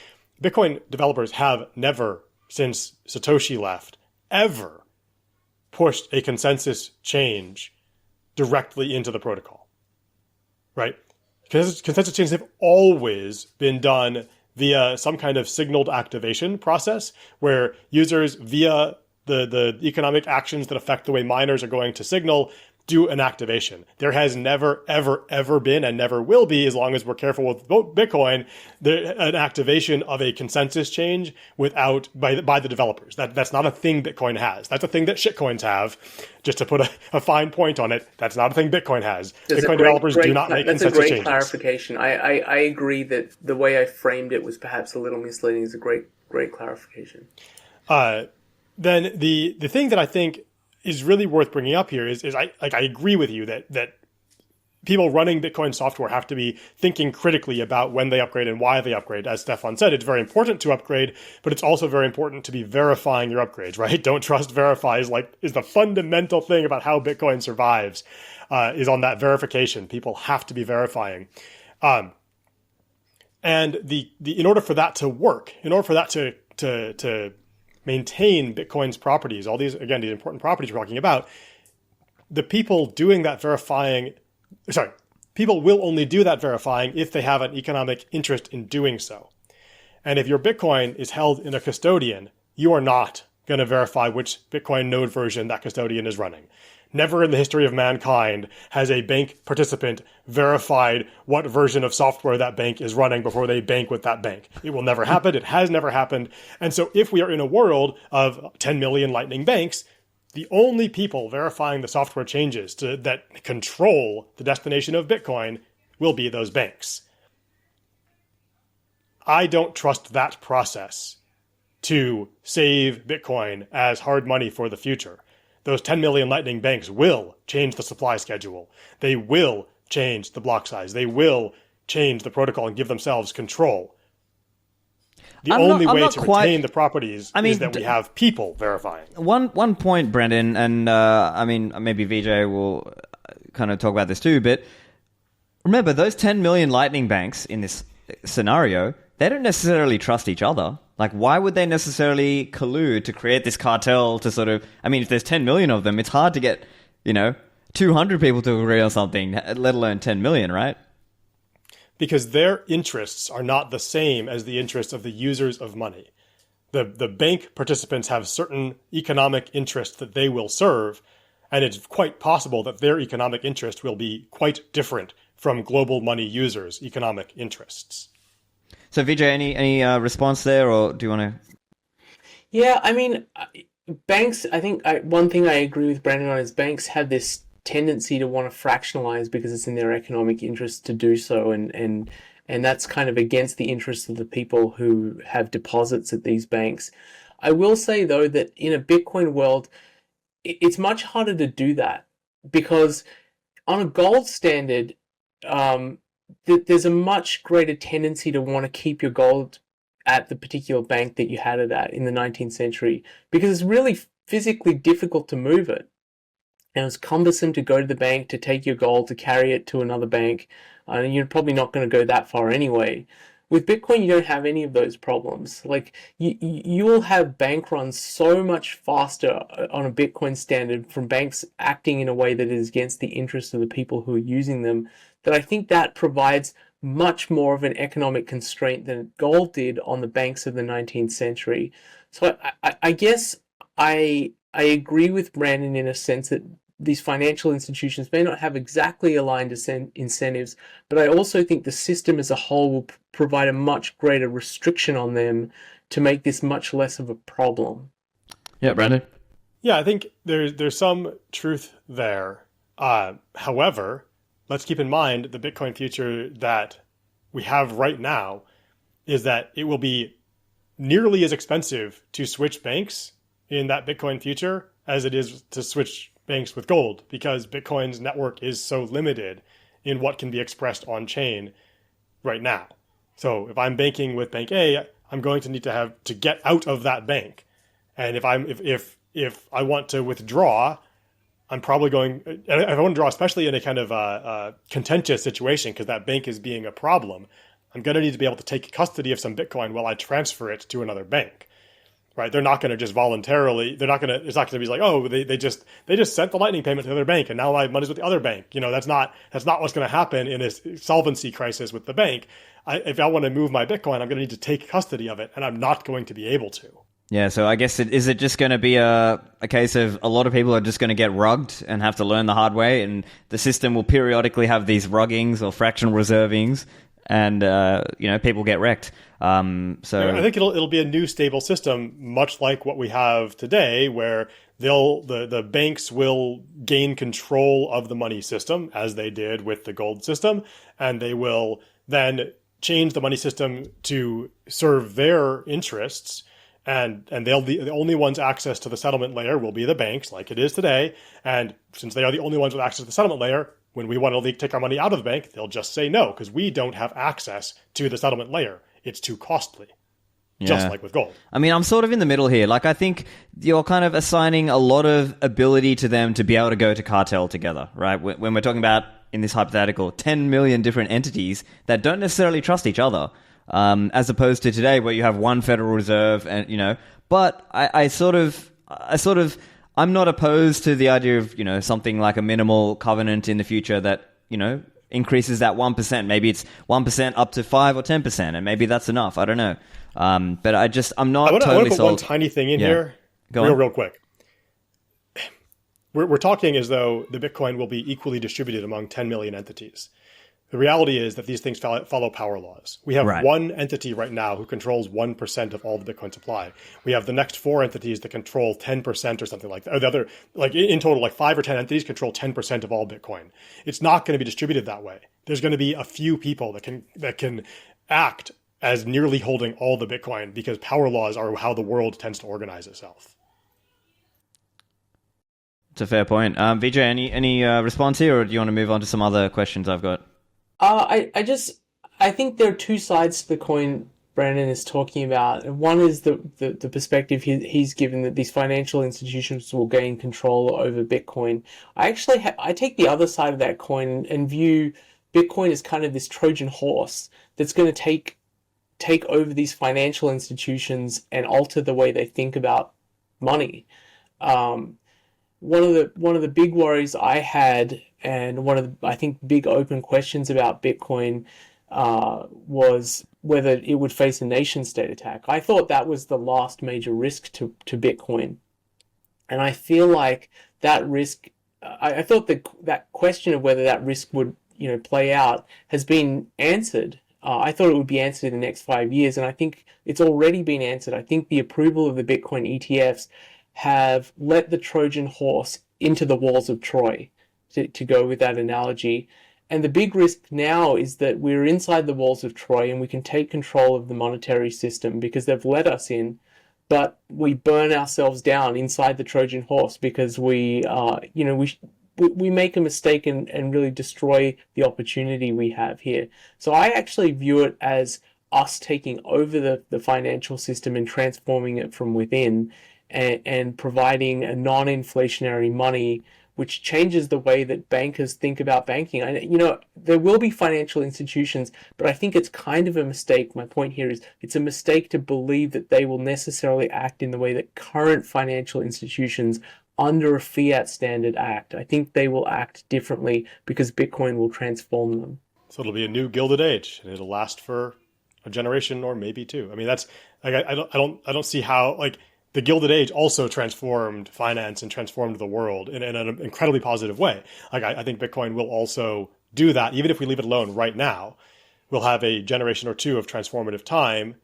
Bitcoin developers have never, since Satoshi left, ever pushed a consensus change directly into the protocol, right? Consensus changes have always been done via some kind of signaled activation process where users, via the economic actions that affect the way miners are going to signal, do an activation. There has never, ever, ever been, and never will be, as long as we're careful with Bitcoin, an activation of a consensus change by the developers. That's not a thing Bitcoin has. That's a thing that shitcoins have. Just to put a fine point on it, that's not a thing Bitcoin has. Bitcoin developers do not make consensus changes. That's a great clarification. I agree that the way I framed it was perhaps a little misleading. Is a great clarification. Then the thing that I think is really worth bringing up here is I agree with you that people running Bitcoin software have to be thinking critically about when they upgrade and why they upgrade. As Stefan said, it's very important to upgrade, but it's also very important to be verifying your upgrades, right? Don't trust, verify is the fundamental thing about how Bitcoin survives, is on that verification. People have to be verifying. And in order for that to work, in order for that to maintain Bitcoin's properties, all these important properties we're talking about, the people doing that people will only do that verifying if they have an economic interest in doing so. And if your Bitcoin is held in a custodian, you are not going to verify which Bitcoin node version that custodian is running. Never in the history of mankind has a bank participant verified what version of software that bank is running before they bank with that bank. It will never happen. It has never happened. And so if we are in a world of 10 million Lightning banks, the only people verifying the software changes that control the destination of Bitcoin will be those banks. I don't trust that process to save Bitcoin as hard money for the future. Those 10 million Lightning banks will change the supply schedule. They will change the block size. They will change the protocol and give themselves control. The only way to retain the properties is that we have people verifying. One point, Brendan, and maybe Vijay will kind of talk about this too, but remember, those 10 million Lightning banks in this scenario, they don't necessarily trust each other. Like, why would they necessarily collude to create this cartel to sort of... I mean, if there's 10 million of them, it's hard to get, 200 people to agree on something, let alone 10 million, right? because their interests are not the same as the interests of the users of money. The bank participants have certain economic interests that they will serve, and it's quite possible that their economic interest will be quite different from global money users' economic interests. So Vijay, any response there, or do you want to? Yeah, I mean, banks, one thing I agree with Brandon on is banks have this tendency to want to fractionalize because it's in their economic interest to do so, and that's kind of against the interests of the people who have deposits at these banks. I will say, though, that in a Bitcoin world, it's much harder to do that because on a gold standard, there's a much greater tendency to want to keep your gold at the particular bank that you had it at in the 19th century because it's really physically difficult to move it. And it's cumbersome to go to the bank to take your gold, to carry it to another bank. And you're probably not going to go that far anyway. With Bitcoin, you don't have any of those problems. Like you will have bank runs so much faster on a Bitcoin standard from banks acting in a way that is against the interests of the people who are using them, that I think that provides much more of an economic constraint than gold did on the banks of the 19th century. So I guess I agree with Brandon in a sense that these financial institutions may not have exactly aligned incentives, but I also think the system as a whole will provide a much greater restriction on them to make this much less of a problem. Yeah, Brandon? Yeah, I think there's some truth there. However, let's keep in mind the Bitcoin future that we have right now is that it will be nearly as expensive to switch banks in that Bitcoin future as it is to switch banks with gold, because Bitcoin's network is so limited in what can be expressed on chain right now. So if I'm banking with bank A, I'm going to need to have to get out of that bank. And if I want to withdraw, I'm probably going, if I want to draw, especially in a kind of contentious situation, because that bank is being a problem, I'm going to need to be able to take custody of some Bitcoin while I transfer it to another bank. Right? They're not going to just voluntarily, it's not going to be like, oh, they just sent the lightning payment to the other bank and now my money's with the other bank. That's not what's going to happen in a solvency crisis with the bank. If I want to move my Bitcoin, I'm going to need to take custody of it, and I'm not going to be able to. Yeah, so I guess is it just going to be a case of a lot of people are just going to get rugged and have to learn the hard way, and the system will periodically have these ruggings or fractional reservings, and people get wrecked. So I think it'll be a new stable system, much like what we have today, where the banks will gain control of the money system as they did with the gold system, and they will then change the money system to serve their interests. And they'll be the only ones access to the settlement layer will be the banks, like it is today. And since they are the only ones with access to the settlement layer, when we want to take our money out of the bank, they'll just say no, because we don't have access to the settlement layer. It's too costly, just like with gold. I mean, I'm sort of in the middle here. Like, I think you're kind of assigning a lot of ability to them to be able to go to cartel together, right? When we're talking about, in this hypothetical, 10 million different entities that don't necessarily trust each other. As opposed to today where you have one Federal Reserve and, but I'm not opposed to the idea of, something like a minimal covenant in the future that, increases that 1%. Maybe it's 1% up to 5 or 10%, and maybe that's enough. I don't know. But I'm not totally sold. I want to put one tiny thing in here, real quick. We're talking as though the Bitcoin will be equally distributed among 10 million entities. The reality is that these things follow power laws. We have one entity right now who controls 1% of all the Bitcoin supply. We have the next 4 entities that control 10% or something like that. Or the other, in total, 5 or 10 entities control 10% of all Bitcoin. It's not going to be distributed that way. There's going to be a few people that can act as nearly holding all the Bitcoin, because power laws are how the world tends to organize itself. It's a fair point. Vijay, any response here, or do you want to move on to some other questions I've got? I think there are two sides to the coin Brandon is talking about. One is the perspective he's given that these financial institutions will gain control over Bitcoin. I take the other side of that coin and view Bitcoin as kind of this Trojan horse that's going to take over these financial institutions and alter the way they think about money. One of the big worries I had, and one of the, I think, big open questions about Bitcoin was whether it would face a nation state attack. I thought that was the last major risk to Bitcoin. And I feel like that risk, I thought that question of whether that risk would, play out has been answered. I thought it would be answered in the next 5 years, and I think it's already been answered. I think the approval of the Bitcoin ETFs have let the Trojan horse into the walls of Troy, to go with that analogy. And the big risk now is that we're inside the walls of Troy and we can take control of the monetary system because they've let us in, but we burn ourselves down inside the Trojan horse because we make a mistake and really destroy the opportunity we have here. So I actually view it as us taking over the financial system and transforming it from within, and providing a non-inflationary money which changes the way that bankers think about banking. There will be financial institutions, but I think it's kind of a mistake. My point here is it's a mistake to believe that they will necessarily act in the way that current financial institutions under a fiat standard act. I think they will act differently because Bitcoin will transform them. So it'll be a new Gilded Age, and it'll last for a generation or maybe two. I mean, that's like I don't see how the Gilded Age also transformed finance and transformed the world in an incredibly positive way. I think Bitcoin will also do that. Even if we leave it alone right now, we'll have a generation or two of transformative time.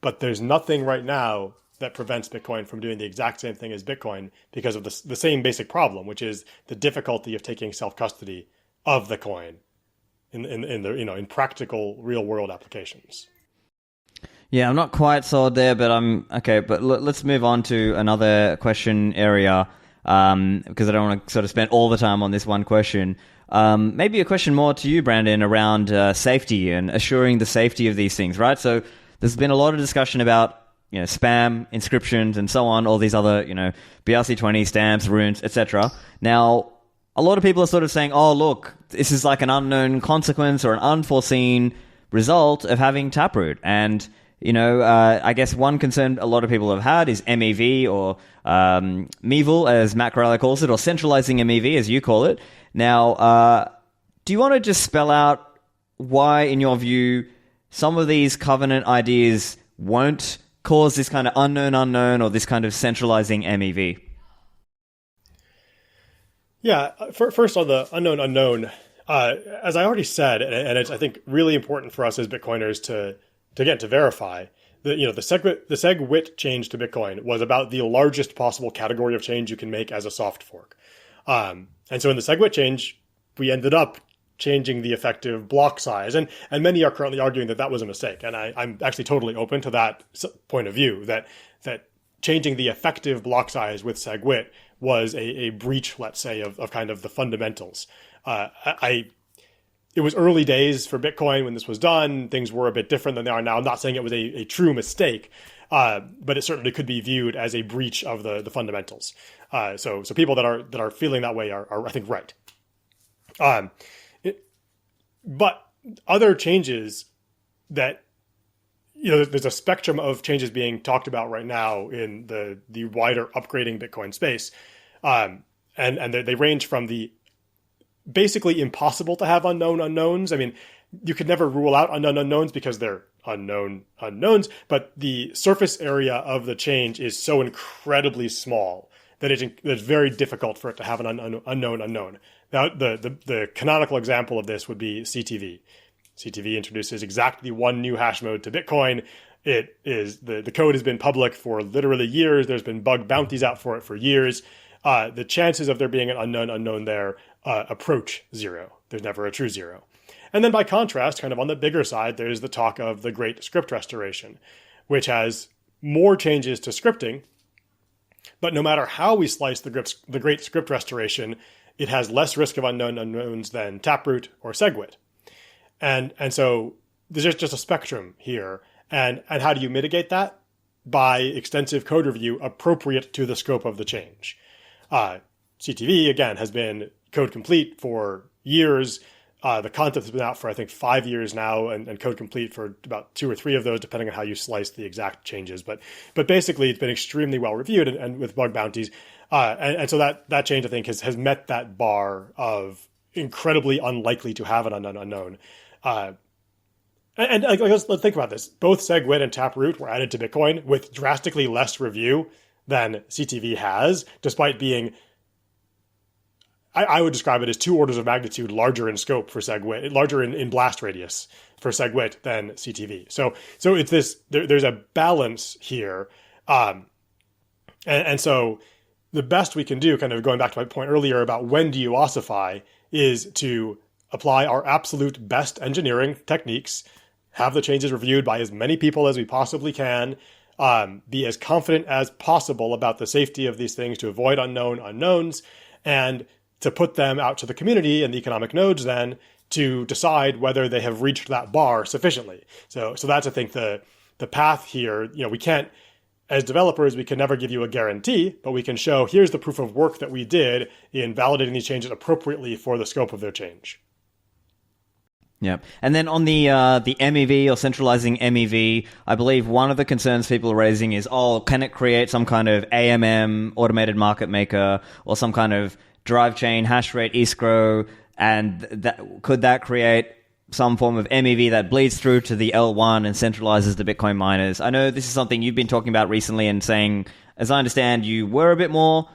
But there's nothing right now that prevents Bitcoin from doing the exact same thing as Bitcoin because of the same basic problem, which is the difficulty of taking self-custody of the coin in practical real world applications. Yeah, I'm not quite sold there, but I'm okay. But let's move on to another question area, because I don't want to sort of spend all the time on this one question. Maybe a question more to you, Brandon, around safety and assuring the safety of these things, right? So there's been a lot of discussion about spam, inscriptions, and so on, all these other BRC20 stamps, runes, etc. Now, a lot of people are sort of saying, "Oh, look, this is like an unknown consequence or an unforeseen result of having Taproot," and I guess one concern a lot of people have had is MEV or MEVL, as Matt Corella calls it, or centralizing MEV, as you call it. Now, do you want to just spell out why, in your view, some of these covenant ideas won't cause this kind of unknown or this kind of centralizing MEV? Yeah, first on the unknown, as I already said, and it's, I think, really important for us as Bitcoiners to verify that, the SegWit change to Bitcoin was about the largest possible category of change you can make as a soft fork. And so in the SegWit change, we ended up changing the effective block size. And many are currently arguing that was a mistake. And I'm actually totally open to that point of view, that changing the effective block size with SegWit was a breach, let's say, of kind of the fundamentals. It was early days for Bitcoin when this was done. Things were a bit different than they are now. I'm not saying it was a true mistake, but it certainly could be viewed as a breach of the fundamentals. So people that are feeling that way are I think right. But other changes that there's a spectrum of changes being talked about right now in the wider upgrading Bitcoin space, and they range from the basically impossible to have unknown unknowns. I mean, you could never rule out unknown unknowns because they're unknown unknowns, but the surface area of the change is so incredibly small that it's very difficult for it to have an unknown unknown. Now, the canonical example of this would be CTV. CTV introduces exactly one new hash mode to Bitcoin. It is the code has been public for literally years. There's been bug bounties out for it for years. The chances of there being an unknown unknown there approach zero. There's never a true zero. And then by contrast, kind of on the bigger side, there's the talk of the Great Script Restoration, which has more changes to scripting. But no matter how we slice the Great Script Restoration, it has less risk of unknown unknowns than Taproot or SegWit. And so there's just a spectrum here. And how do you mitigate that? By extensive code review appropriate to the scope of the change. CTV, again, has been code complete for years. The concept has been out for, I think, 5 years now, and code complete for about 2 or 3 of those, depending on how you slice the exact changes. But basically, it's been extremely well reviewed and with bug bounties. And so that change, I think, has met that bar of incredibly unlikely to have an unknown unknown. And let's think about this. Both SegWit and Taproot were added to Bitcoin with drastically less review than CTV has, despite being, I would describe it as 2 orders of magnitude larger in scope for SegWit, larger in blast radius for SegWit than CTV. So it's this, there's a balance here. And so the best we can do, kind of going back to my point earlier about when do you ossify, is to apply our absolute best engineering techniques, have the changes reviewed by as many people as we possibly can, be as confident as possible about the safety of these things to avoid unknown unknowns, and to put them out to the community and the economic nodes then to decide whether they have reached that bar sufficiently. So that's, I think, the path here. We can't, as developers, we can never give you a guarantee, but we can show here's the proof of work that we did in validating these changes appropriately for the scope of their change. Yeah. And then on the MEV or centralizing MEV, I believe one of the concerns people are raising is, can it create some kind of AMM, automated market maker, or some kind of drive chain, hash rate, escrow, and could that create some form of MEV that bleeds through to the L1 and centralizes the Bitcoin miners? I know this is something you've been talking about recently and saying, as I understand, you were a bit more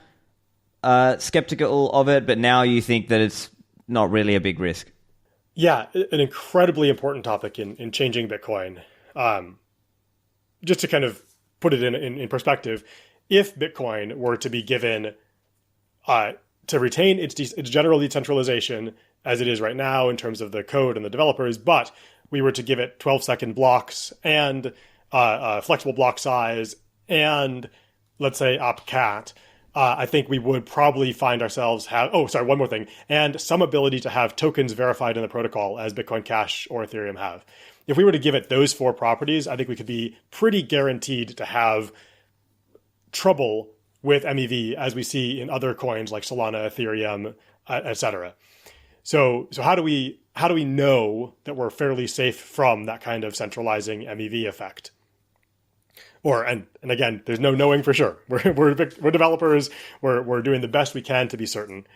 skeptical of it, but now you think that it's not really a big risk. Yeah, an incredibly important topic in changing Bitcoin. Just to kind of put it in perspective, if Bitcoin were to be given to retain its general decentralization as it is right now in terms of the code and the developers, but we were to give it 12-second blocks and flexible block size and, let's say, opcat, I think we would probably find ourselves one more thing, and some ability to have tokens verified in the protocol as Bitcoin Cash or Ethereum have. If we were to give it those 4 properties, I think we could be pretty guaranteed to have trouble with MEV as we see in other coins like Solana, Ethereum, etc. So how do we know that we're fairly safe from that kind of centralizing MEV effect? And again, there's no knowing for sure. We're developers. We're doing the best we can to be certain.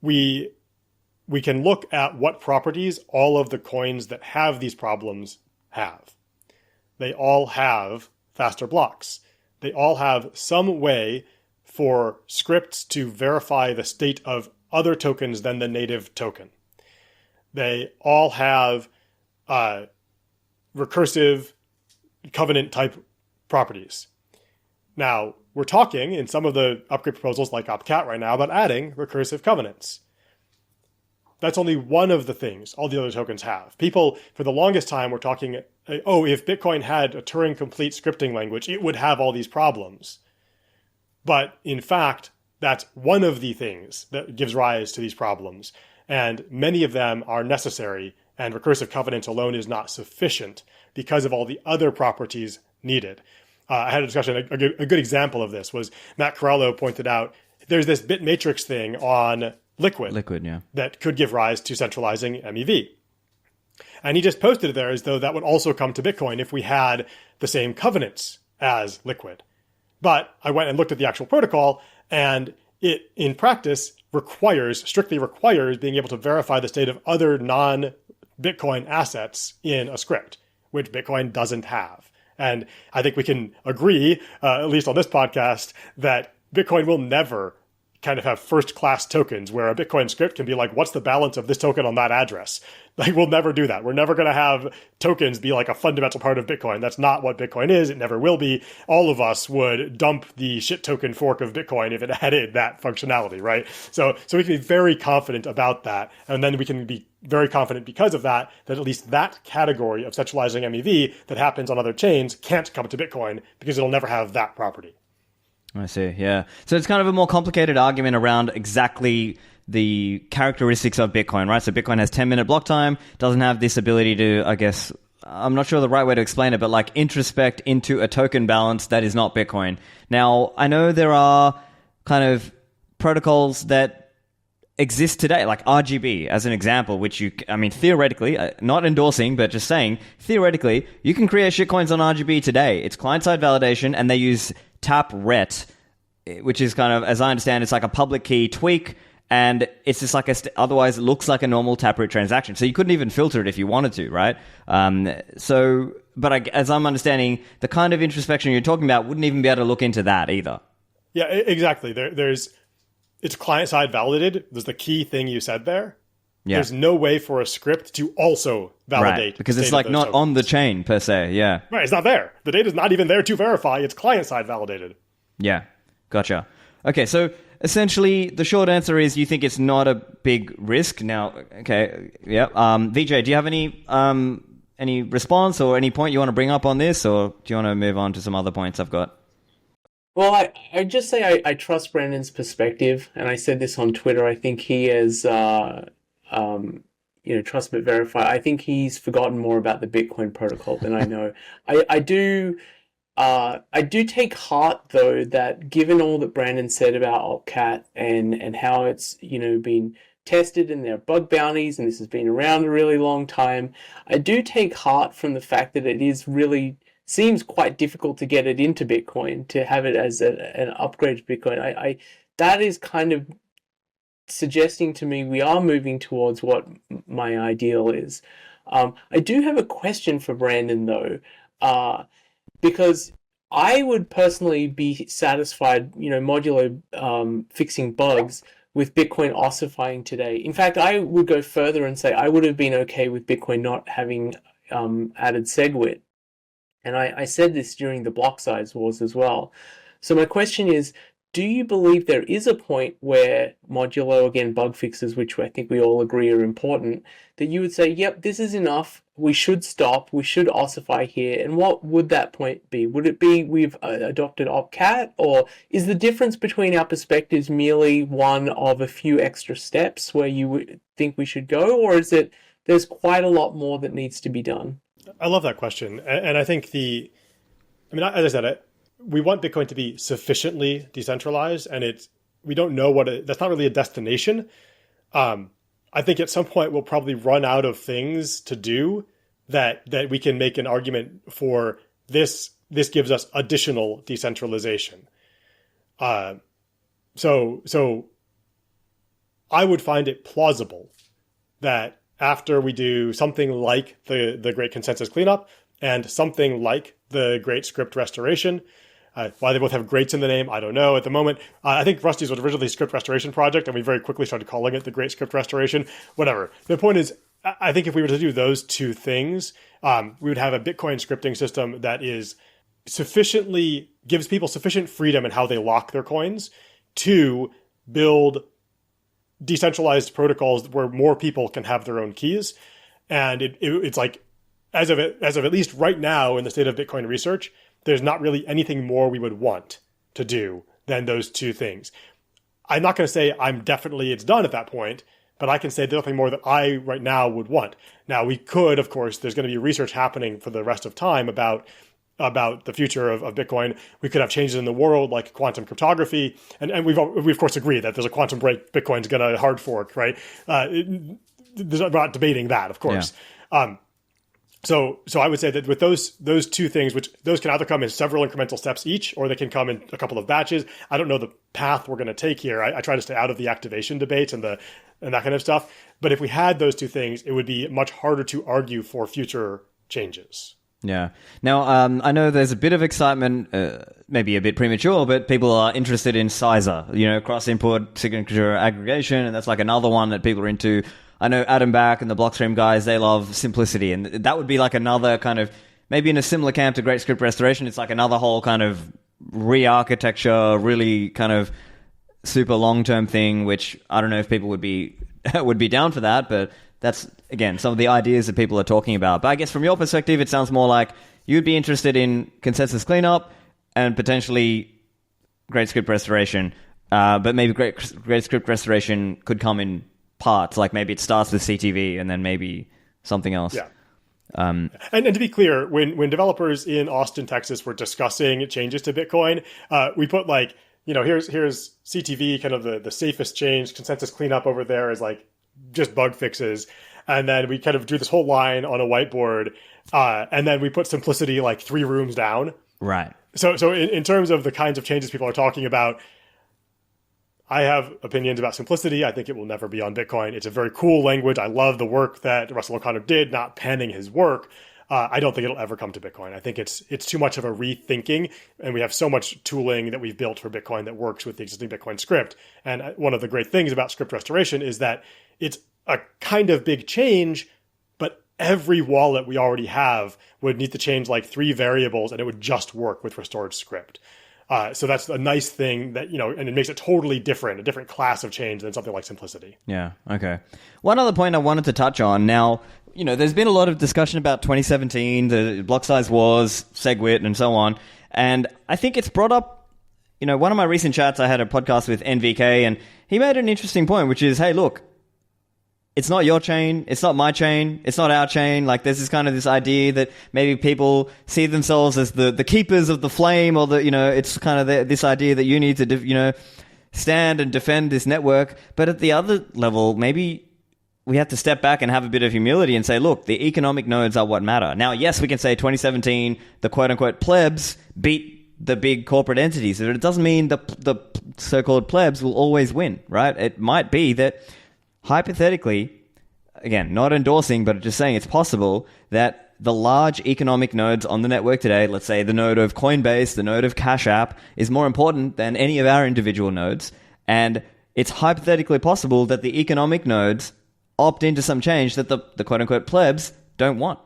We can look at what properties all of the coins that have these problems have. They all have faster blocks. They all have some way for scripts to verify the state of other tokens than the native token. They all have recursive covenant type properties. Now, we're talking in some of the upgrade proposals like opcat right now about adding recursive covenants. That's only one of the things all the other tokens have. People, for the longest time, were talking, if Bitcoin had a Turing-complete scripting language, it would have all these problems. But in fact, that's one of the things that gives rise to these problems. And many of them are necessary, and recursive covenant alone is not sufficient because of all the other properties needed. I had a discussion, a good example of this was Matt Corallo pointed out there's this bit matrix thing on Liquid, yeah, that could give rise to centralizing MEV. And he just posted it there as though that would also come to Bitcoin if we had the same covenants as Liquid. But I went and looked at the actual protocol, and it, in practice, strictly requires being able to verify the state of other non-Bitcoin assets in a script, which Bitcoin doesn't have. And I think we can agree, at least on this podcast, that Bitcoin will never kind of have first-class tokens where a Bitcoin script can be like, what's the balance of this token on that address? Like, we'll never do that. We're never going to have tokens be like a fundamental part of Bitcoin. That's not what Bitcoin is. It never will be. All of us would dump the shit token fork of Bitcoin if it added that functionality, right? So we can be very confident about that. And then we can be very confident because of that at least that category of centralizing MEV that happens on other chains can't come to Bitcoin because it'll never have that property. I see, yeah. So it's kind of a more complicated argument around exactly the characteristics of Bitcoin, right? So Bitcoin has 10-minute block time, doesn't have this ability to, I guess, I'm not sure the right way to explain it, but like introspect into a token balance that is not Bitcoin. Now, I know there are kind of protocols that exist today, like RGB as an example, which theoretically, not endorsing, but just saying, theoretically, you can create shitcoins on RGB today. It's client-side validation, and they use TapRet which is kind of, as I understand, it's like a public key tweak, and it's just like otherwise it looks like a normal Taproot transaction. So you couldn't even filter it if you wanted to, right? But as I'm understanding, the kind of introspection you're talking about wouldn't even be able to look into that either. Yeah, exactly. It's client-side validated. There's the key thing you said there. Yeah. There's no way for a script to also validate. Right, because it's like not on the chain per se, yeah. Right, it's not there. The data's not even there to verify. It's client-side validated. Yeah, gotcha. Okay, so essentially the short answer is you think it's not a big risk. Now, okay, yeah. Vijay, do you have any response or any point you want to bring up on this, or do you want to move on to some other points I've got? Well, I just say I trust Brandon's perspective, and I said this on Twitter. I think he is, trust but verify. I think he's forgotten more about the Bitcoin protocol than I know. I do take heart, though, that given all that Brandon said about Opcat and how it's been tested and there are bug bounties and this has been around a really long time, I do take heart from the fact that it is really seems quite difficult to get it into Bitcoin, to have it as an upgrade to Bitcoin. That is kind of suggesting to me we are moving towards what my ideal is. I do have a question for Brandon, though, because I would personally be satisfied, modulo fixing bugs with Bitcoin ossifying today. In fact, I would go further and say I would have been okay with Bitcoin not having added SegWit. And I said this during the blocksize wars as well. So my question is, do you believe there is a point where modulo, again, bug fixes, which I think we all agree are important, that you would say, yep, this is enough, we should stop, we should ossify here? And what would that point be? Would it be we've adopted Opcat, or is the difference between our perspectives merely one of a few extra steps where you would think we should go, or is it there's quite a lot more that needs to be done? I love that question. And I think as I said, we want Bitcoin to be sufficiently decentralized, and we don't know that's not really a destination. I think at some point we'll probably run out of things to do that we can make an argument for this gives us additional decentralization. So I would find it plausible that after we do something like the Great Consensus Cleanup and something like the Great Script Restoration, why they both have greats in the name, I don't know at the moment. I think Rusty's was originally Script Restoration Project, and we very quickly started calling it the Great Script Restoration. Whatever. The point is, I think if we were to do those two things, we would have a Bitcoin scripting system that gives people sufficient freedom in how they lock their coins to build decentralized protocols where more people can have their own keys. And it's like, as of at least right now in the state of Bitcoin research, there's not really anything more we would want to do than those two things. I'm not going to say it's done at that point, but I can say there's nothing more that I right now would want. Now, we could, of course, there's going to be research happening for the rest of time about the future of Bitcoin. We could have changes in the world like quantum cryptography. And we of course agree that there's a quantum break, Bitcoin's going to hard fork, right? We're not debating that, of course. Yeah. So I would say that with those two things, which those can either come in several incremental steps each, or they can come in a couple of batches. I don't know the path we're going to take here. I try to stay out of the activation debates and that kind of stuff. But if we had those two things, it would be much harder to argue for future changes. Yeah. Now, I know there's a bit of excitement, maybe a bit premature, but people are interested in Sizer, cross-import signature aggregation, and that's like another one that people are into. I know Adam Back and the Blockstream guys, they love simplicity, and that would be like another kind of, maybe in a similar camp to Great Script Restoration, it's like another whole kind of re-architecture, really kind of super long-term thing, which I don't know if people would be down for that, but that's, again, some of the ideas that people are talking about. But I guess from your perspective, it sounds more like you'd be interested in consensus cleanup and potentially Great Script Restoration, but maybe Great Script Restoration could come in parts, like maybe it starts with CTV and then maybe something else. Yeah. And to be clear, when developers in Austin, Texas were discussing changes to Bitcoin, we put like, here's CTV, kind of the safest change, consensus cleanup over there is like just bug fixes. And then we kind of drew this whole line on a whiteboard. And then we put simplicity like 3 rooms down. Right. So in terms of the kinds of changes people are talking about, I have opinions about simplicity. I think it will never be on Bitcoin. It's a very cool language. I love the work that Russell O'Connor did, not penning his work. I don't think it'll ever come to Bitcoin. I think it's too much of a rethinking, and we have so much tooling that we've built for Bitcoin that works with the existing Bitcoin script. And one of the great things about script restoration is that it's a kind of big change, but every wallet we already have would need to change like 3 variables, and it would just work with restored script. So that's a nice thing that, and it makes it totally different, a different class of change than something like simplicity. Yeah, okay. One other point I wanted to touch on now, there's been a lot of discussion about 2017, the block size wars, SegWit, and so on. And I think it's brought up, one of my recent chats, I had a podcast with NVK, and he made an interesting point, which is, hey, look, it's not your chain, it's not my chain, it's not our chain. Like, there's this idea that maybe people see themselves as the keepers of the flame, or it's kind of this idea that you need to, stand and defend this network. But at the other level, maybe we have to step back and have a bit of humility and say, look, the economic nodes are what matter. Now, yes, we can say 2017, the quote-unquote plebs beat the big corporate entities, but it doesn't mean the so-called plebs will always win, right? It might be that, hypothetically, again, not endorsing, but just saying it's possible that the large economic nodes on the network today, let's say the node of Coinbase, the node of Cash App, is more important than any of our individual nodes. And it's hypothetically possible that the economic nodes opt into some change that the quote-unquote plebs don't want.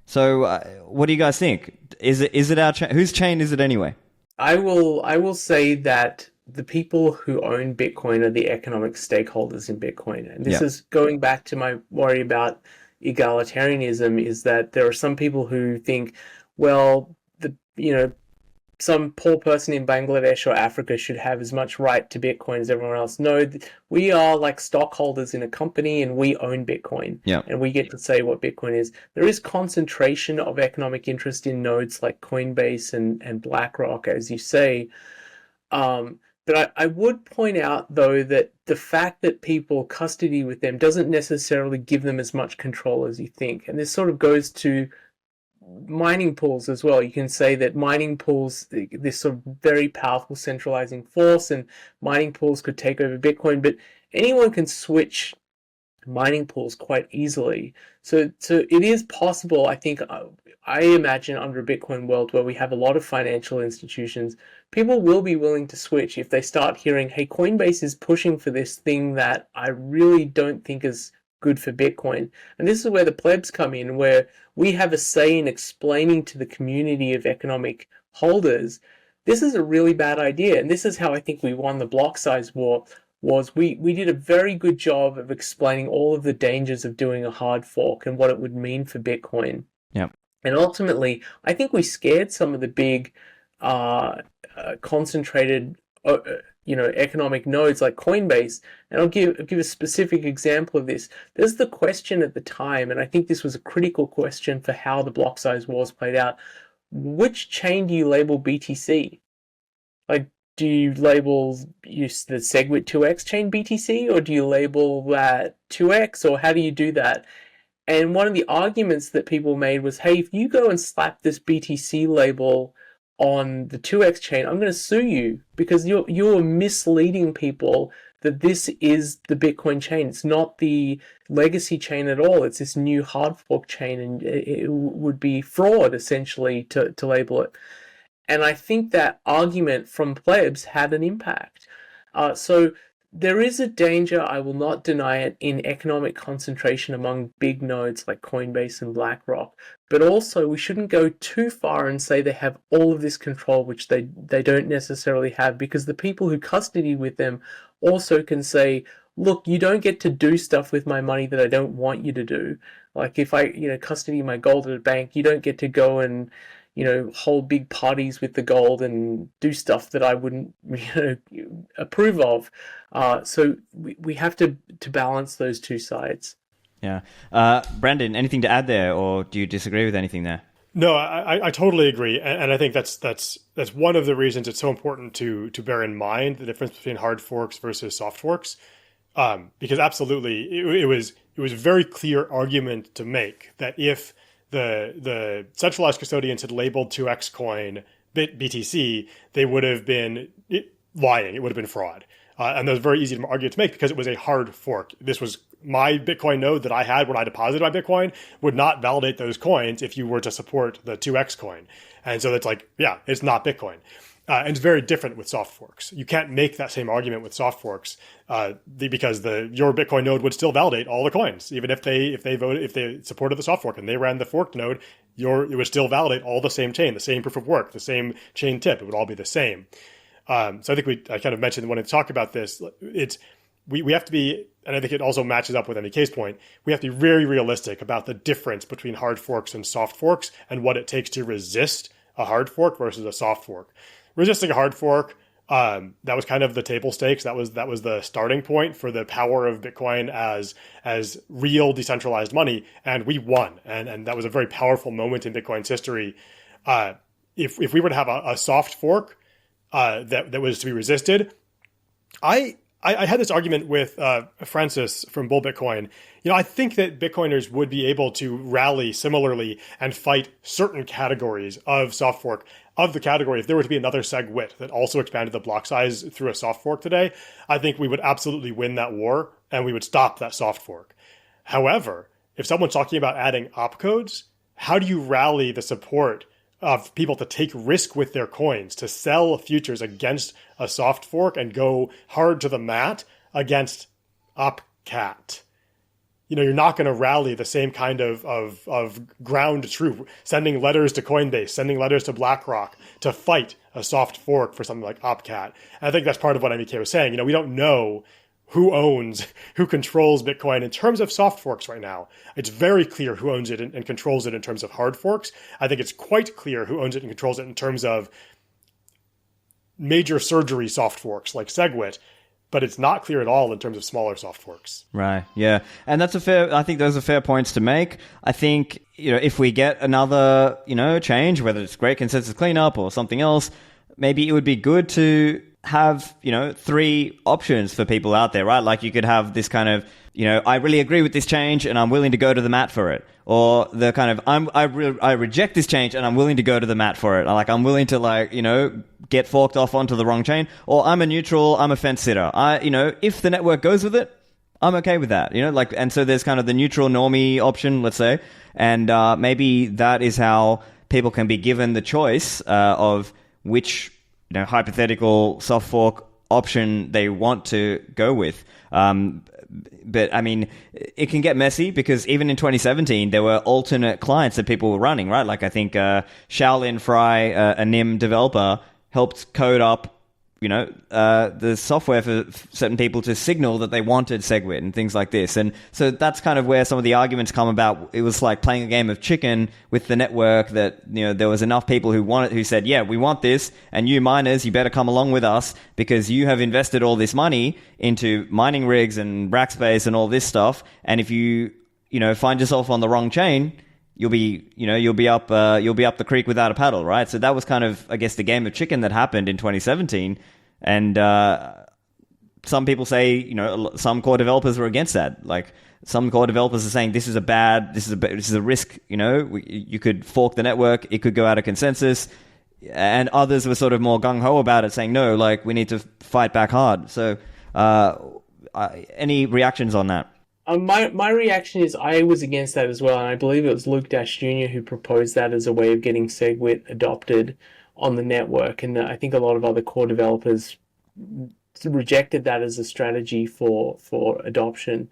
So what do you guys think? Is it our chain? Whose chain is it anyway? I will say that the people who own Bitcoin are the economic stakeholders in Bitcoin. And this is going back to my worry about egalitarianism, is that there are some people who think, well, some poor person in Bangladesh or Africa should have as much right to Bitcoin as everyone else. No, we are like stockholders in a company, and we own Bitcoin. Yeah. And we get to say what Bitcoin is. There is concentration of economic interest in nodes like Coinbase and BlackRock, as you say. But I would point out, though, that the fact that people custody with them doesn't necessarily give them as much control as you think. And this sort of goes to mining pools as well. You can say that mining pools, this sort of very powerful centralizing force, and mining pools could take over Bitcoin, but anyone can switch mining pools quite easily. So it is possible, I think, I imagine, under a Bitcoin world where we have a lot of financial institutions, people will be willing to switch if they start hearing, hey, Coinbase is pushing for this thing that I really don't think is good for Bitcoin. And this is where the plebs come in, where we have a say in explaining to the community of economic holders, this is a really bad idea. And this is how I think we won the block size war. We did a very good job of explaining all of the dangers of doing a hard fork and what it would mean for Bitcoin. Yeah. And ultimately, I think we scared some of the big concentrated economic nodes like Coinbase. And I'll give a specific example of this. There's the question at the time, and I think this was a critical question for how the block size wars played out. Which chain do you label BTC? Like, do you label the SegWit 2x chain BTC, or do you label that 2x, or how do you do that? And one of the arguments that people made was, hey, if you go and slap this BTC label on the 2x chain, I'm going to sue you because you're misleading people that this is the Bitcoin chain. It's not the legacy chain at all. It's this new hard fork chain, and it would be fraud, essentially, to label it. And I think that argument from plebs had an impact. So there is a danger, I will not deny it, in economic concentration among big nodes like Coinbase and BlackRock. But also, we shouldn't go too far and say they have all of this control, which they don't necessarily have, because the people who custody with them also can say, look, you don't get to do stuff with my money that I don't want you to do. Like, if I custody my gold at a bank, you don't get to go and hold big parties with the gold and do stuff that I wouldn't approve of. So we have to balance those two sides. Yeah. Brandon, anything to add there, or do you disagree with anything there? No, I totally agree. And I think that's one of the reasons it's so important to bear in mind the difference between hard forks versus soft forks. Because absolutely, it was a very clear argument to make that if the centralized custodians had labeled 2x coin BTC, they would have been lying. It would have been fraud. And that was very easy to argue to make because it was a hard fork. This was my Bitcoin node that I had when I deposited my Bitcoin would not validate those coins if you were to support the 2x coin. And so it's like, yeah, it's not Bitcoin. And it's very different with soft forks. You can't make that same argument with soft forks because your Bitcoin node would still validate all the coins, even if they supported the soft fork and they ran the forked node, it would still validate all the same chain, the same proof of work, the same chain tip. It would all be the same. So I think I kind of mentioned when I talk about this, we have to be, and I think it also matches up with MEK's point, we have to be very realistic about the difference between hard forks and soft forks and what it takes to resist a hard fork versus a soft fork. Resisting a hard fork, that was kind of the table stakes. That was the starting point for the power of Bitcoin as real decentralized money, and we won. And that was a very powerful moment in Bitcoin's history. If we were to have a soft fork that was to be resisted, I had this argument with Francis from Bull Bitcoin. I think that Bitcoiners would be able to rally similarly and fight certain categories of soft fork. Of the category, if there were to be another SegWit that also expanded the block size through a soft fork today, I think we would absolutely win that war and we would stop that soft fork. However, if someone's talking about adding opcodes, how do you rally the support of people to take risk with their coins, to sell futures against a soft fork and go hard to the mat against opcat? You're not going to rally the same kind of ground truth, sending letters to Coinbase, sending letters to BlackRock to fight a soft fork for something like opcat. And I think that's part of what MEK was saying. We don't know who controls Bitcoin in terms of soft forks right now. It's very clear who owns it and controls it in terms of hard forks. I think it's quite clear who owns it and controls it in terms of major surgery soft forks like SegWit. But it's not clear at all in terms of smaller soft forks. Right. Yeah. And I think those are fair points to make. I think, if we get another, change, whether it's great consensus cleanup or something else, maybe it would be good to have, 3 options for people out there, right? Like you could have this kind of, I really agree with this change and I'm willing to go to the mat for it. Or the kind of, I reject this change and I'm willing to go to the mat for it. Like I'm willing to get forked off onto the wrong chain. Or I'm a neutral, I'm a fence sitter. If the network goes with it, I'm okay with that. And so there's kind of the neutral normie option, let's say. And maybe that is how people can be given the choice of which hypothetical soft fork option they want to go with. But I mean, it can get messy because even in 2017, there were alternate clients that people were running, right? Like I think Shaolin Fry, a NIM developer, helped code up, the software for certain people to signal that they wanted SegWit and things like this. And so that's kind of where some of the arguments come about. It was like playing a game of chicken with the network that, there was enough people who said, yeah, we want this. And you miners, you better come along with us because you have invested all this money into mining rigs and rack space and all this stuff. And if you, find yourself on the wrong chain, you'll be up the creek without a paddle, right? So that was kind of, I guess, the game of chicken that happened in 2017. And some people say, some core developers were against that. Like some core developers are saying this is a risk. You could fork the network, it could go out of consensus, and others were sort of more gung ho about it, saying no, like we need to fight back hard. So, any reactions on that? My reaction is I was against that as well, and I believe it was Luke Dash Jr. who proposed that as a way of getting SegWit adopted on the network, and I think a lot of other core developers rejected that as a strategy for adoption.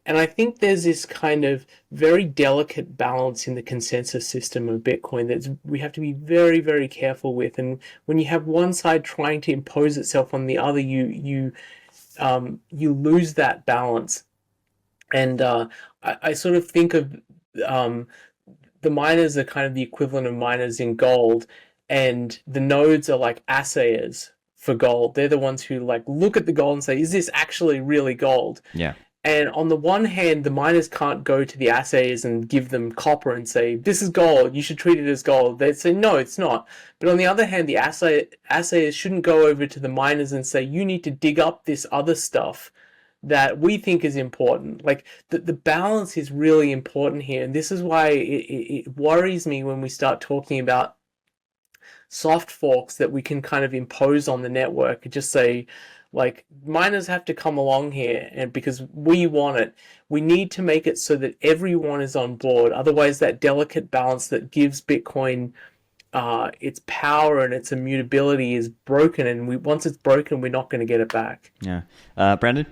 And I think there's this kind of very delicate balance in the consensus system of Bitcoin that we have to be very, very careful with. And when you have one side trying to impose itself on the other, you lose that balance. And I sort of think of the miners are kind of the equivalent of miners in gold, and the nodes are like assayers for gold. They're the ones who look at the gold and say, is this actually really gold? Yeah. And on the one hand, the miners can't go to the assayers and give them copper and say, this is gold, you should treat it as gold. They'd say, no, it's not. But on the other hand, the assayers shouldn't go over to the miners and say, you need to dig up this other stuff that we think is important. The balance is really important here. And this is why it worries me when we start talking about soft forks that we can kind of impose on the network and just say, like, miners have to come along here, and because we want it, we need to make it so that everyone is on board. Otherwise, that delicate balance that gives Bitcoin its power and its immutability is broken, and once it's broken, we're not going to get it back. Yeah. Brandon?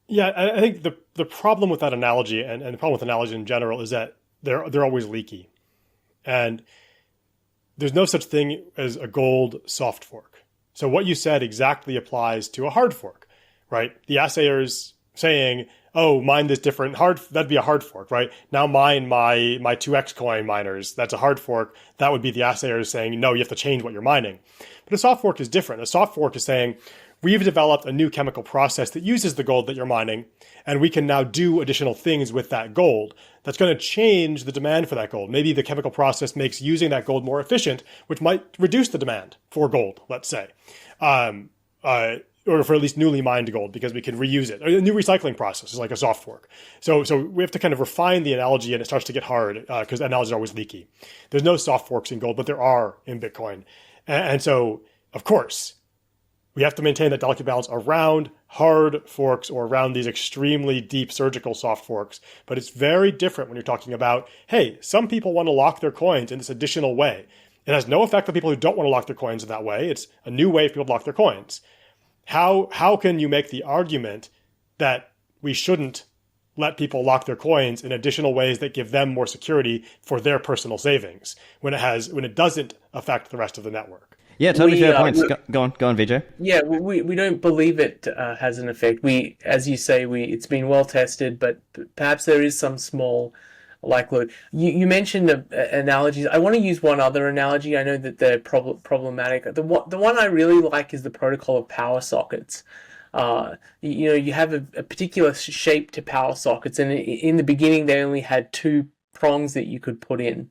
Yeah, I think the problem with that analogy, and the problem with analogy in general, is that they're always leaky. And there's no such thing as a gold soft fork. So what you said exactly applies to a hard fork, right? The assayer's saying, oh, mine this different that'd be a hard fork, right? Now mine my 2x coin miners, that's a hard fork. That would be the assayer saying, no, you have to change what you're mining. But a soft fork is different. A soft fork is saying, we've developed a new chemical process that uses the gold that you're mining, and we can now do additional things with that gold. That's going to change the demand for that gold. Maybe the chemical process makes using that gold more efficient, which might reduce the demand for gold, let's say. Or for at least newly mined gold, because we can reuse it. A new recycling process is like a soft fork. So we have to kind of refine the analogy, and it starts to get hard because analogies are always leaky. There's no soft forks in gold, but there are in Bitcoin. And so, of course, we have to maintain that delicate balance around hard forks or around these extremely deep surgical soft forks. But it's very different when you're talking about, hey, some people want to lock their coins in this additional way. It has no effect on people who don't want to lock their coins in that way. It's a new way for people to lock their coins. How can you make the argument that we shouldn't let people lock their coins in additional ways that give them more security for their personal savings when it doesn't affect the rest of the network? Yeah, totally fair points. Go on, Vijay. Yeah, we don't believe it has an effect. As you say, it's been well tested, but perhaps there is some small likelihood. You mentioned analogies. I want to use one other analogy. I know that they're problematic. The one I really like is the protocol of power sockets. You have a particular shape to power sockets, and in the beginning they only had two prongs that you could put in.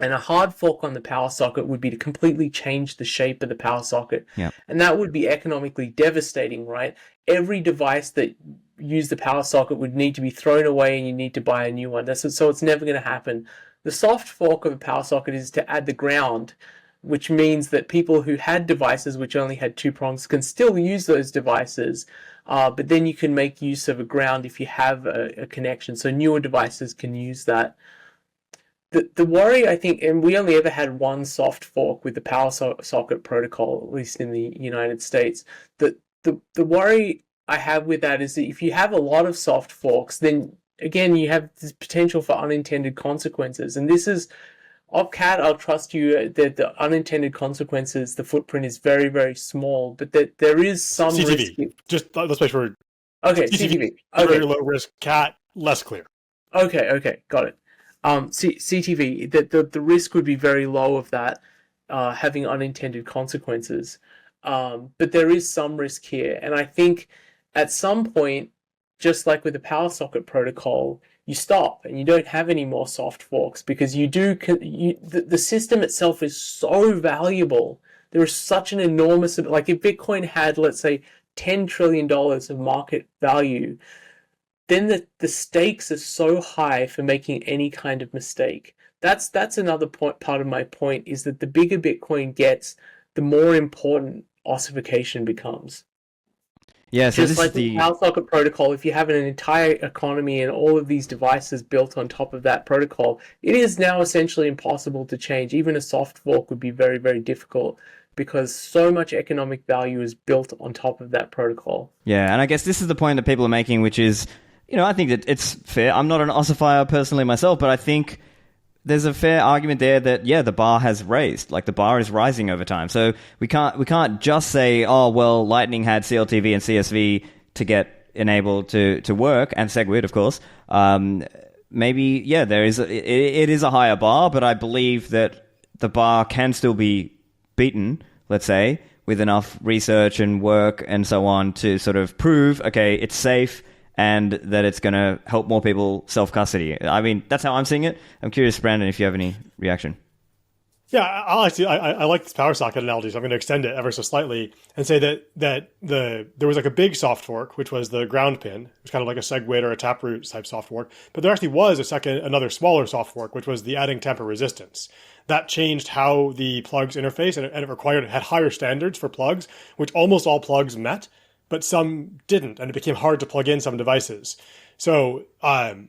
And a hard fork on the power socket would be to completely change the shape of the power socket. Yeah. And that would be economically devastating, right? Every device that used the power socket would need to be thrown away, and you need to buy a new one. So it's never going to happen. The soft fork of a power socket is to add the ground, which means that people who had devices which only had two prongs can still use those devices, but then you can make use of a ground if you have a connection. So newer devices can use that. The worry, I think, and we only ever had one soft fork with the power socket protocol, at least in the United States. The worry I have with that is that if you have a lot of soft forks, then again, you have this potential for unintended consequences. And this is, Opcat, I'll trust you that the unintended consequences, the footprint is very, very small, but that there is some CTV. risk. Just let's make sure. Okay, CTV. Okay. Very low risk. Cat, less clear. Okay, got it. CTV, the risk would be very low of that having unintended consequences. But there is some risk here. And I think at some point, just like with the power socket protocol, you stop and you don't have any more soft forks because the system itself is so valuable. There is such an enormous, like if Bitcoin had, let's say, $10 trillion of market value, then the stakes are so high for making any kind of mistake. That's another part of my point, is that the bigger Bitcoin gets, the more important ossification becomes. Yeah, so just this like is the power socket protocol, if you have an entire economy and all of these devices built on top of that protocol, it is now essentially impossible to change. Even a soft fork would be very, very difficult because so much economic value is built on top of that protocol. Yeah, and I guess this is the point that people are making, which is, I think that it's fair. I'm not an ossifier personally myself, but I think there's a fair argument there that, yeah, the bar has raised. Like, the bar is rising over time. So we can't just say, oh, well, Lightning had CLTV and CSV to get enabled to work, and SegWit, of course. Maybe, yeah, it is a higher bar, but I believe that the bar can still be beaten, let's say, with enough research and work and so on to sort of prove, okay, it's safe, and that it's going to help more people self-custody. I mean, that's how I'm seeing it. I'm curious, Brandon, if you have any reaction. Yeah, I like this power socket analogy, so I'm going to extend it ever so slightly and say that there was like a big soft fork, which was the ground pin. It was kind of like a SegWit or a Taproot type soft fork. But there actually was another smaller soft fork, which was the adding tamper resistance. That changed how the plugs interface, and it had higher standards for plugs, which almost all plugs met, but some didn't, and it became hard to plug in some devices. So there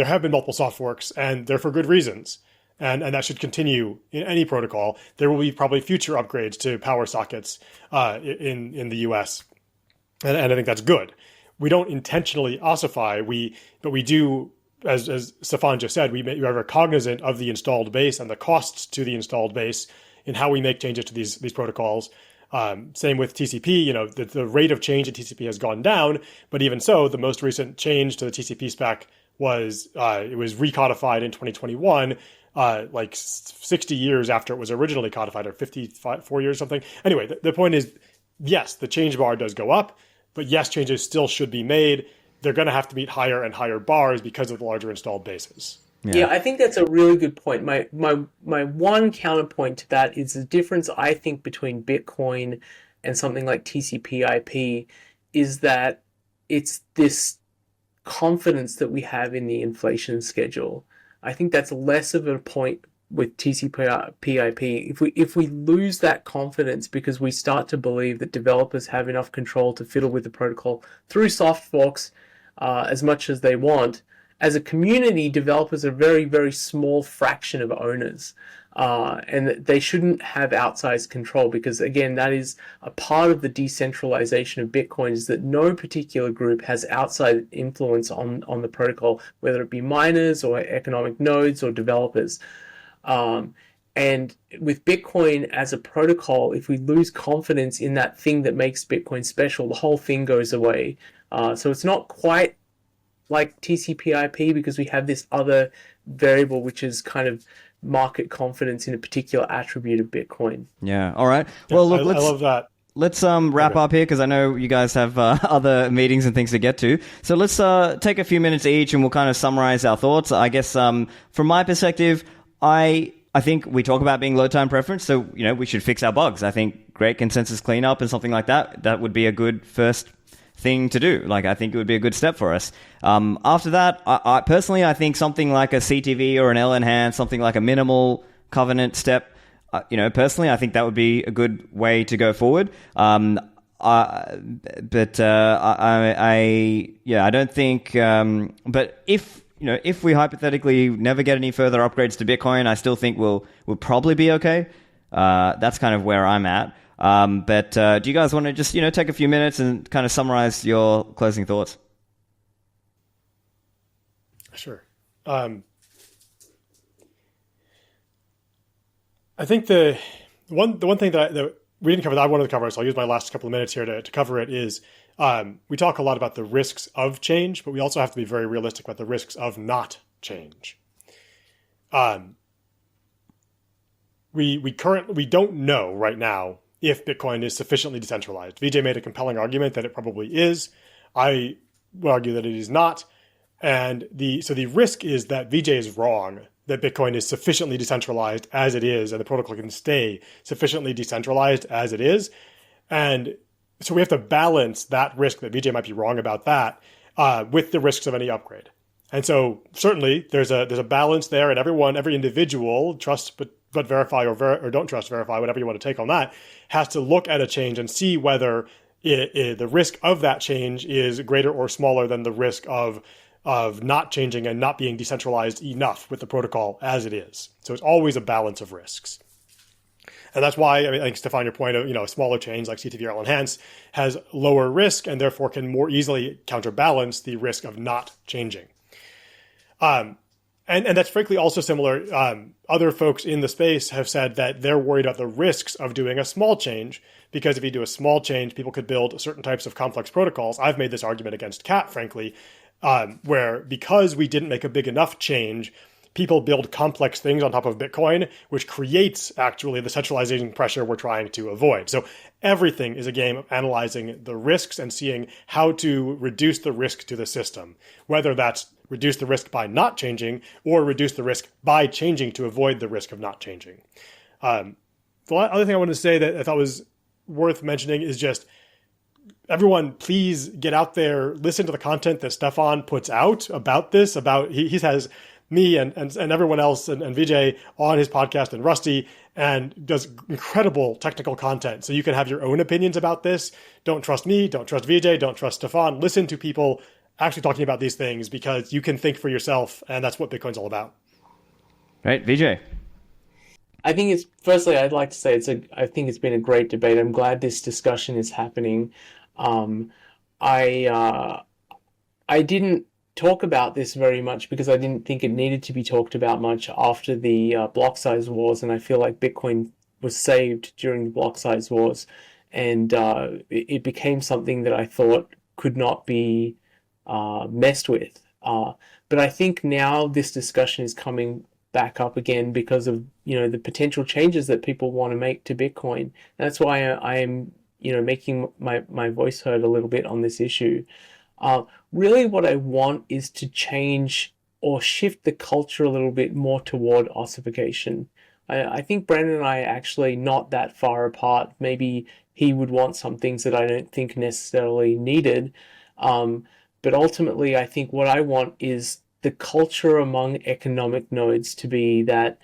have been multiple soft forks, and they're for good reasons. And that should continue in any protocol. There will be probably future upgrades to power sockets in the US. And I think that's good. We don't intentionally ossify, but we do, as Stefan just said, we are cognizant of the installed base and the costs to the installed base in how we make changes to these protocols. Same with TCP, the rate of change in TCP has gone down, but even so, the most recent change to the TCP spec was recodified in 2021, like 60 years after it was originally codified, or 54 years or something. Anyway, the point is, yes, the change bar does go up, but yes, changes still should be made. They're going to have to meet higher and higher bars because of the larger installed bases. Yeah, I think that's a really good point. My one counterpoint to that is the difference, I think, between Bitcoin and something like TCP/IP is that it's this confidence that we have in the inflation schedule. I think that's less of a point with TCP/IP. If we lose that confidence because we start to believe that developers have enough control to fiddle with the protocol through soft forks as much as they want, as a community, developers are a very, very small fraction of owners. And they shouldn't have outsized control because, again, that is a part of the decentralization of Bitcoin, is that no particular group has outside influence on the protocol, whether it be miners or economic nodes or developers. And with Bitcoin as a protocol, if we lose confidence in that thing that makes Bitcoin special, the whole thing goes away. So it's not quite like TCP/IP because we have this other variable, which is kind of market confidence in a particular attribute of Bitcoin. Yeah. All right. Well, look, I love that. Let's wrap up here because I know you guys have other meetings and things to get to. So let's take a few minutes each and we'll kind of summarize our thoughts. I guess from my perspective, I think we talk about being load time preference, so we should fix our bugs. I think great consensus cleanup and something like that would be a good first thing to do. Like, I think it would be a good step for us. After that, I personally, I think something like a CTV or an L-enhance, something like a minimal covenant step, personally, I think that would be a good way to go forward. I don't think, but if we hypothetically never get any further upgrades to Bitcoin, I still think we'll probably be okay. That's kind of where I'm at. But do you guys want to just, take a few minutes and kind of summarize your closing thoughts? Sure. I think the one thing that we didn't cover that I wanted to cover, so I'll use my last couple of minutes here to cover it, is we talk a lot about the risks of change, but we also have to be very realistic about the risks of not change. We don't know right now if Bitcoin is sufficiently decentralized. Vijay made a compelling argument that it probably is. I would argue that it is not. And so the risk is that Vijay is wrong, that Bitcoin is sufficiently decentralized as it is, and the protocol can stay sufficiently decentralized as it is. And so we have to balance that risk that Vijay might be wrong about that with the risks of any upgrade. And so certainly there's a balance there, and every individual, trust but verify or don't trust, verify, whatever you want to take on that, has to look at a change and see whether the risk of that change is greater or smaller than the risk of not changing and not being decentralized enough with the protocol as it is. So it's always a balance of risks. And that's why, I think, Stefan, your point of, a smaller change like CTV or Enhance has lower risk and therefore can more easily counterbalance the risk of not changing. And that's frankly also similar. Other folks in the space have said that they're worried about the risks of doing a small change, because if you do a small change, people could build certain types of complex protocols. I've made this argument against CAT, frankly, where because we didn't make a big enough change, people build complex things on top of Bitcoin, which creates actually the centralization pressure we're trying to avoid. So everything is a game of analyzing the risks and seeing how to reduce the risk to the system, whether that's reduce the risk by not changing or reduce the risk by changing to avoid the risk of not changing. The other thing I wanted to say that I thought was worth mentioning is just everyone, please get out there, listen to the content that Stefan puts out about this, he has me and everyone else and Vijay on his podcast and Rusty, and does incredible technical content. So you can have your own opinions about this. Don't trust me, don't trust Vijay, don't trust Stefan. Listen to people actually talking about these things because you can think for yourself, and that's what Bitcoin's all about. Right, Vijay. I think firstly, I'd like to say I think it's been a great debate. I'm glad this discussion is happening. I didn't talk about this very much because I didn't think it needed to be talked about much after the blocksize wars, and I feel like Bitcoin was saved during the blocksize wars, and it became something that I thought could not be messed with. But I think now this discussion is coming back up again because of the potential changes that people want to make to Bitcoin. That's why I am making my voice heard a little bit on this issue. Really what I want is to change or shift the culture a little bit more toward ossification. I think Brandon and I are actually not that far apart. Maybe he would want some things that I don't think necessarily needed. But ultimately, I think what I want is the culture among economic nodes to be that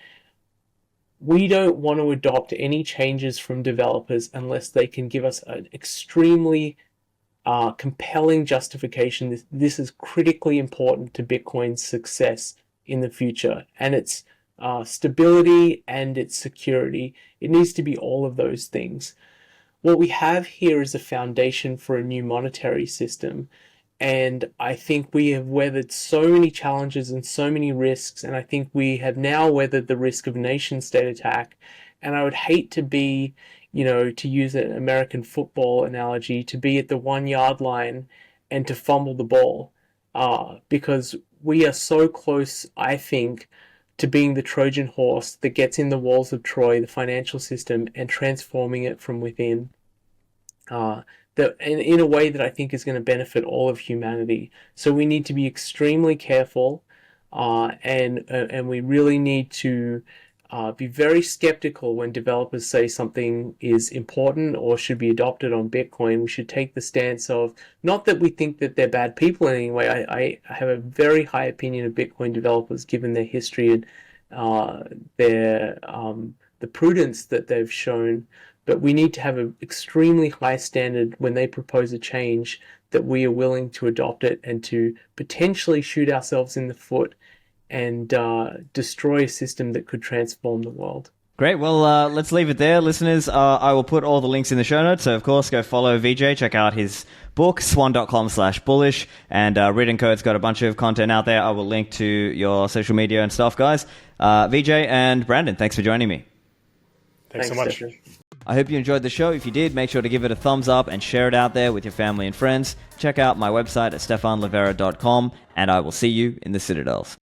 we don't want to adopt any changes from developers unless they can give us an extremely compelling justification. This is critically important to Bitcoin's success in the future, and its stability and its security. It needs to be all of those things. What we have here is a foundation for a new monetary system, and I think we have weathered so many challenges and so many risks, and I think we have now weathered the risk of nation-state attack. And I would hate to be, to use an American football analogy, to be at the 1 yard line and to fumble the ball, because we are so close, I think, to being the Trojan horse that gets in the walls of Troy, the financial system, and transforming it from within. In a way that I think is going to benefit all of humanity. So we need to be extremely careful, and we really need to be very skeptical when developers say something is important or should be adopted on Bitcoin. We should take the stance of, not that we think that they're bad people in any way. I have a very high opinion of Bitcoin developers given their history and the prudence that they've shown. But we need to have an extremely high standard when they propose a change, that we are willing to adopt it and to potentially shoot ourselves in the foot and destroy a system that could transform the world. Great. Well, let's leave it there, listeners. I will put all the links in the show notes. So, of course, go follow Vijay. Check out his book, swan.com/bullish. And Reardencode's got a bunch of content out there. I will link to your social media and stuff, guys. Vijay and Brandon, thanks for joining me. Thanks so much. Stephen. I hope you enjoyed the show. If you did, make sure to give it a thumbs up and share it out there with your family and friends. Check out my website at stefanlivera.com, and I will see you in the Citadels.